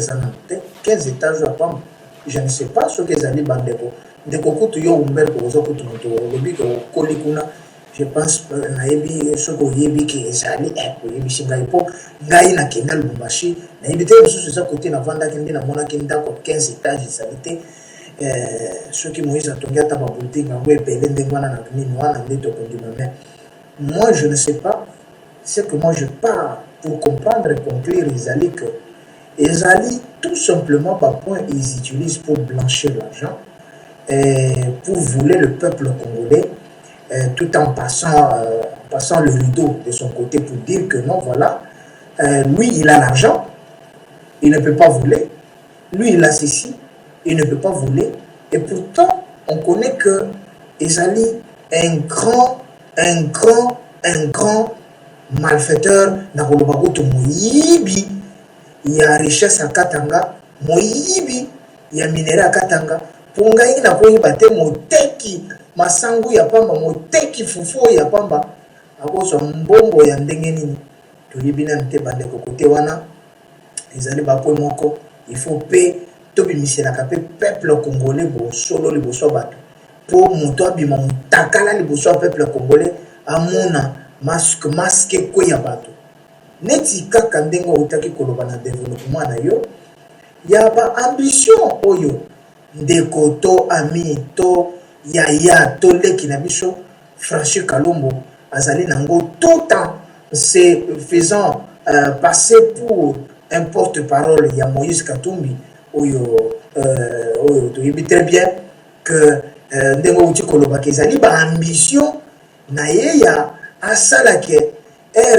15 étages à Pam. Je ne sais pas ce qu'ils allaient bandeko. Je pense que ce que qui est allé et Singapo, Gaïna Kendal Bombashi, n'habité aussi côté na Vanda Kendi na Mona Kenda 15 étages, ça était ceux qui Moïse a tombé à Tababouti, moi je ne sais pas, c'est que moi je pars pour comprendre et conclure les alliés que les alliés tout simplement par point ils utilisent pour blanchir l'argent pour voler le peuple congolais tout en passant le rideau de son côté pour dire que non voilà lui il a l'argent il ne peut pas voler lui il a ceci il ne peut pas voler et pourtant on connaît que Ezali est un grand malfaiteur na kolobakoto moyibi il y a richesse à Katanga moyibi il y a minerai à Katanga ponga ina ko ibate moteki masangu ya pamba moteki fufu ya pamba akoso mbongo ya ndenge nini tulibina nte bande kokote wana ezali bakwe moko il faut payer tobi misela kapé peuple congolais bo solo liboso bato pour moto abima mutakala liboso peuple congolais amona masque ko ya bato neti kaka ndengo utaki koloba na développement na yo ya ba ambition oyo ndeko to ami to yaya to leki na biso Francis Kalombo azali nango tout en se faisant passer pour un porte-parole ya Moïse Katumbi oyo toyebi très bien que ndenge outi kolobaka ezali ba ambition na ye ya asalake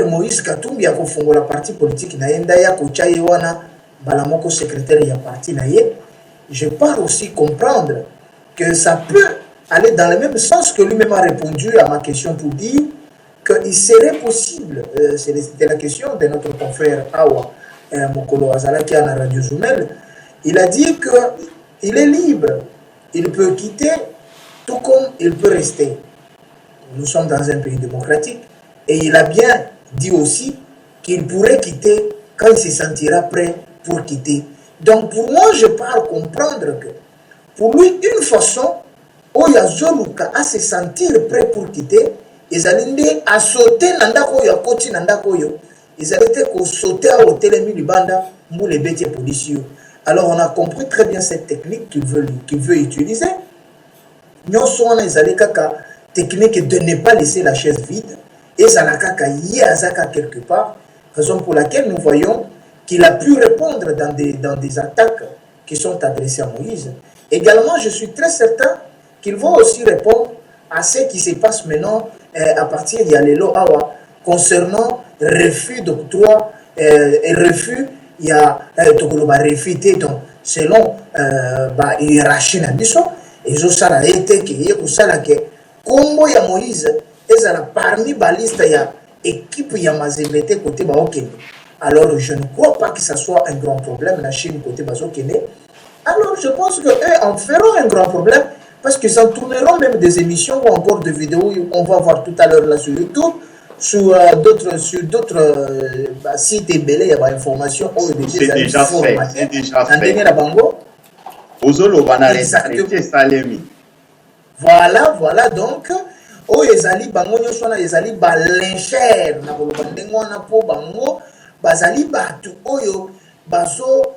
Moïse Katumbi akofungola parti politique na ye nda ya kotia ye wana mbala moko secrétaire ya parti na ye. Je pars aussi comprendre que ça peut aller dans le même sens que lui-même a répondu à ma question pour dire qu'il serait possible, c'était la question de notre confrère Awa Mokolo Azalaki à la radio Zoumel, il a dit qu'il est libre, il peut quitter tout comme il peut rester. Nous sommes dans un pays démocratique et il a bien dit aussi qu'il pourrait quitter quand il se sentira prêt pour quitter. Donc pour moi, je pars comprendre que pour lui, une façon où il y a Zoluka à se sentir prêt pour quitter, ils allaient à sauter nandako ya koti nandako yo, ils allaient sauter à hôtel Milibanda pour les bêtes policiers. Alors on a compris très bien cette technique qu'il veut utiliser. Nous sommes les allés kaka technique de ne pas laisser la chaise vide et ça la kaka yazaka quelque part, raison pour laquelle nous voyons qu'il a pu répondre dans des attaques qui sont adressées à Moïse. Également, je suis très certain qu'il va aussi répondre à ce qui se passe maintenant à partir d'Yalelo Awa concernant refus d'octroi et refus, il y a refusé donc selon hiérarchie na biso et je sala été que y kusala que combo ya Moïse ezala parmi baliste ya équipe ya Mazembe côté ba okende. Alors je ne crois pas que ça soit un grand problème la Chine côté Bazokene. Alors je pense qu'eux en feront un grand problème parce qu'ils en tourneront même des émissions ou encore des vidéos on va voir tout à l'heure là sur YouTube, sur d'autres sites et belés, il y a des informations. C'est déjà fait, c'est déjà fait. Ozolo banale, Salemi. Voilà donc. O ezali bango nyonso na ezali ba linchère na koloba ndenge wana po bango bazali batu oyo bazo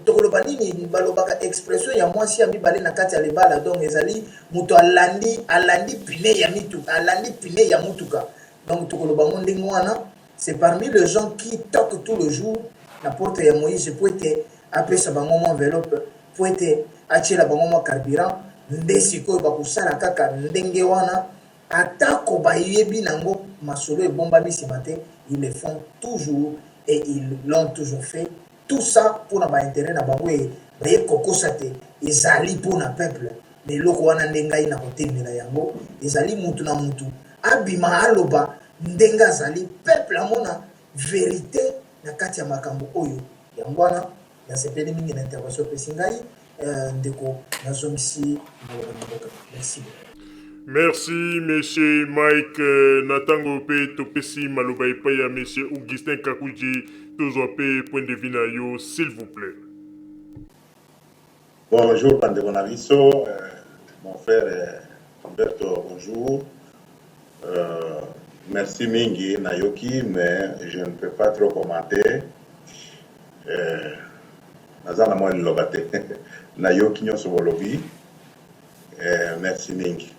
tokoloba nini balobaka expression ya mwasi ya mibale na kati ya lebala donc ezali muto alandi pine ya mituka alandi pine ya mutuka donc tokoloba ngo ndenge wana c'est parmi les gens qui toquent tout le jour la porte ya Moïse pour être apesa bango mo enveloppe pour être achela bango mo carburant nde sikoyo bakusala kaka ndenge wana atako bayebi nango masolo ebombami simate ils le font toujours et ils l'ont toujours fait tout ça pour na ba intérêt na bango e baye kokosate ezali pour na peuple mais loko wana ndengai na kotemela yango ezali mutu na mutu abima aloba ndenga azali peuple amona vérité na kati ya makambo oyo yango wana na sepeli mingi na intervention pesingai ndeko nazomisi merci. Merci, monsieur Mike Natango Pe Topesi Maloba Epaya, monsieur Augustin Kakuji, Tozope, point de vue na yo, s'il vous plaît. Bonjour, Pandebonaviso, mon frère Humberto, bonjour. Merci Mingi Nayoki, mais je ne peux pas trop commenter. Nazana moi le lobate. Nayoki nyoso bolobi. Merci Mingi.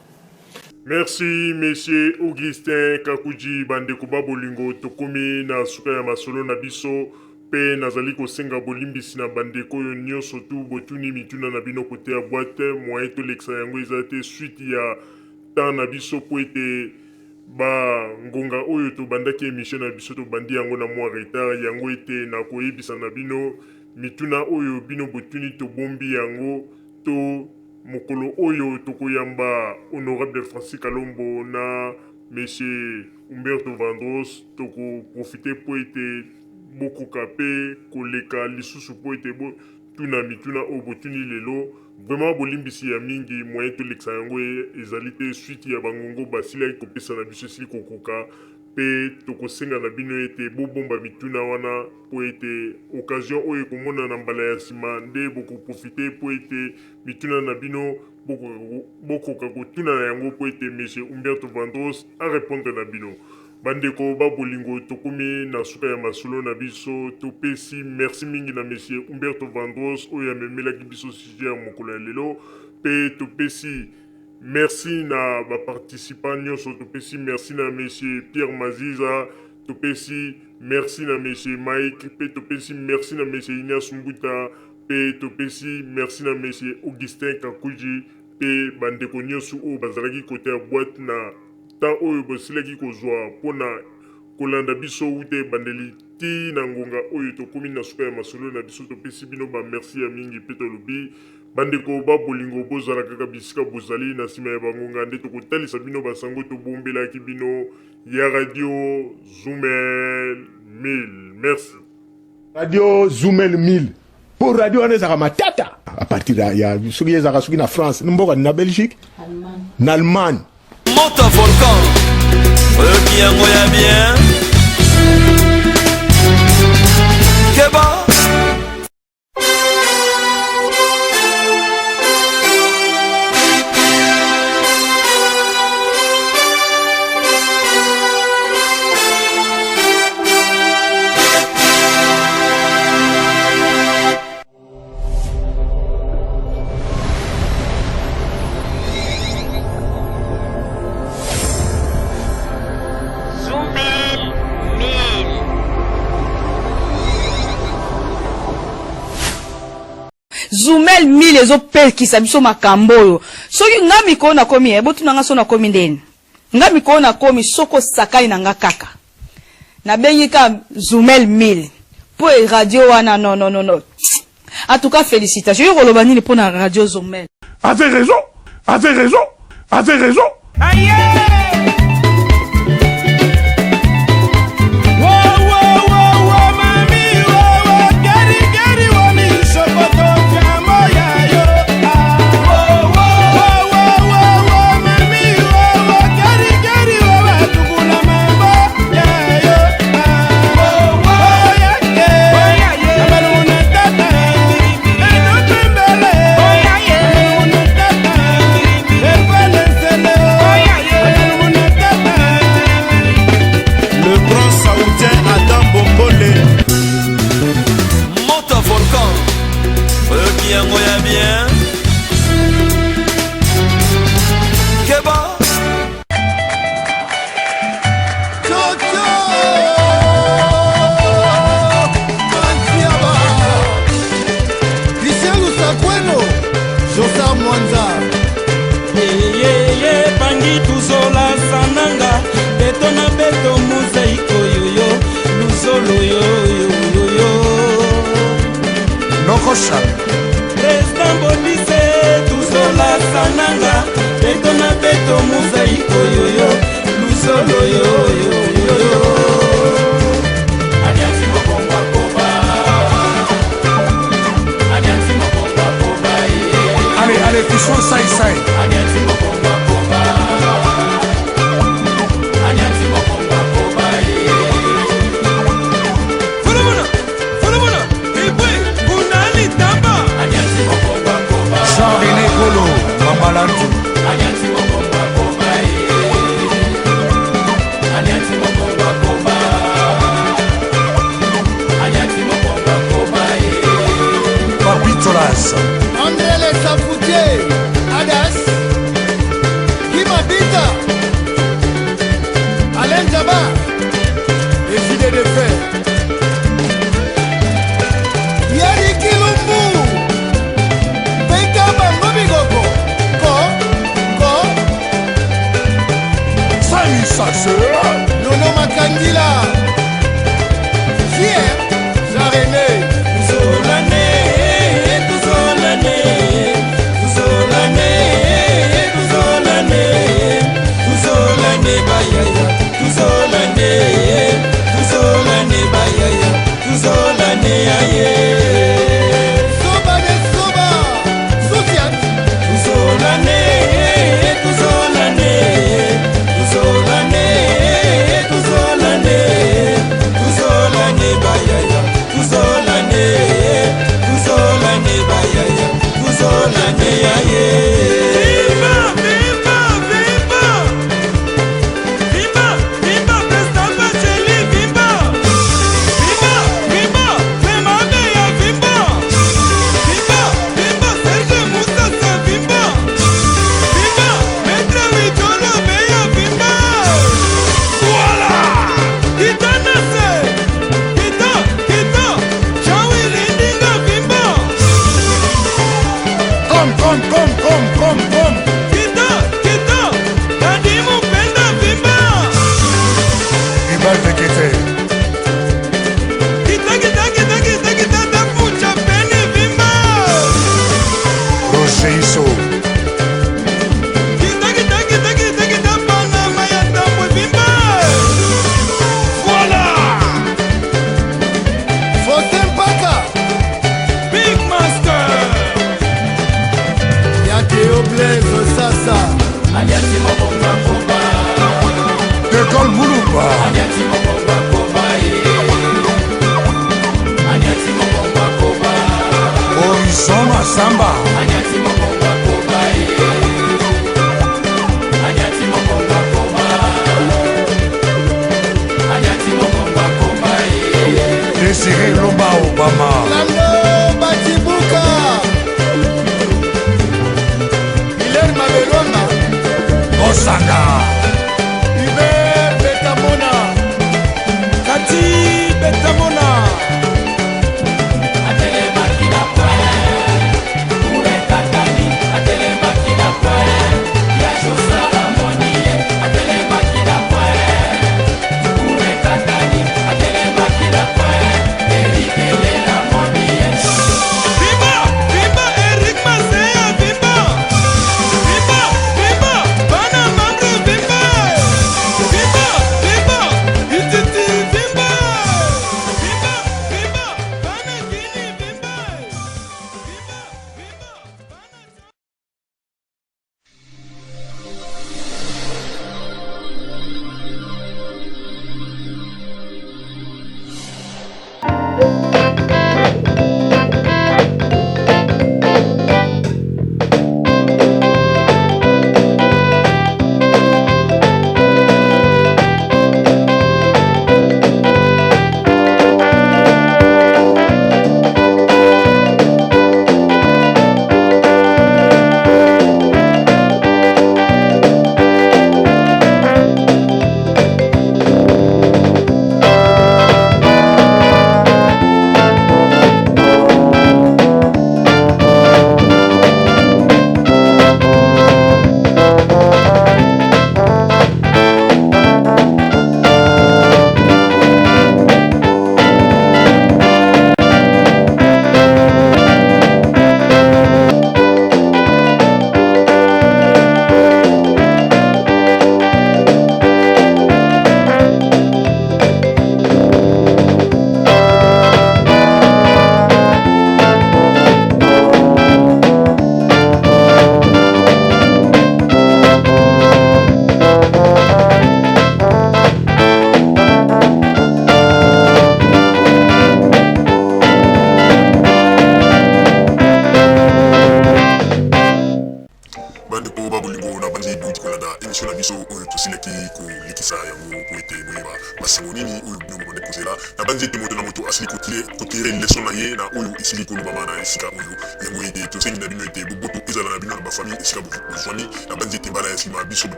Merci, monsieur Augustin Kakuji Bandeko Babolingo Tokomi na suka ya masolo na biso pe nazali kosenga bolimbisi na bandeko yo nyonso tu botuni mituna na bino kote ya boîte moyen to lexa yango eza te suite ya temps na biso po ete ba ngonga oyo to bandaki émission na biso to bandi yango na mwa retard yango ete na koyebisa na bino mituna oyo bino botuni to bombi yango to mokolo oyo tokoyamba honorable Francis Kalombo na monsieur Humberto Vandros toko profiter po ete bokoka pe koleka lisusu po ete tuna mituna oyo botuni lelo vraiment bolimbisi ya mingi moyen tolekisa yango ezali te suite ya bangongo basilaki kopesa na biso esili kokoka pe tokosenga na bino ete bobomba mituna wana po ete occasion oyo ekomona na mbala ya nsima nde bokoprofite po ete mituna na bino bokoka kotuna na yango po ete monsieur Humberto Vandros arépondre na bino. bandeko babolingo tokumi na suka ya masolo na biso topesi merci mingi na monsieur Humberto Vandros oyo amemelaki biso sujet ya mokolo ya lelo pe topesi merci na baparticipant nyonso topesi merci na monsieur Pierre Maziza topesi merci na monsieur Mike pe topesi merci na monsieur Ignace Mbuta pe topesi merci na monsieur Augustin Kakuji pe bandeko nyonso oyo bazalaki kote ya boîte na temps oyo bosilaki kozwa mpona kolanda biso ute bandeli ti na ngonga oyo tokomi na suka ya masolo na biso topesi bino bamerci ya mingi mpe tolobi bandeko babolingo bozala kaka bisika bozali na nsima ya bangonga nde tokotalisa bino basango tobombelaki bino ya radio Zoumel 1000 merci radio Zoumel 1000 pour radio wana ezaka matata à partir ya soki ezaka soki na France mboka na Belgique na Allemagne Monte volcan, qui a moyen bien. Keba. Zoumel 1000 ezopelkisa biso makambo oyo soki nga mikolo nakomi botuna nga so nakomi ndeni nga mikolo nakomi soko sakai na nga kaka nabengi ka Zoumel 1000 po radio wana non en tout cas félicitations yo koloba nini po na radio Zoumel avez raison aïe Président Bonise, tout sola sananga, betona beto mosaïko yo, lusolo yo. Adianti mokomba koba. Allez, touchons ça. Adianti mokomba koba. André les Safoutiers, Adas. Paul Moulumba Horizon Masamba Désiré Lomba Obama Lando Batibuka Hilaire Mabelonga Osaka Hubert Betamona Kati Betamona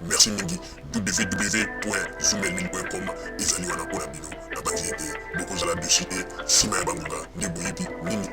Merci mingi www.zoomelmil.com ezali wana pona bino na banzi ete bokozala dessus te sima ya bangonga nde boyebi nini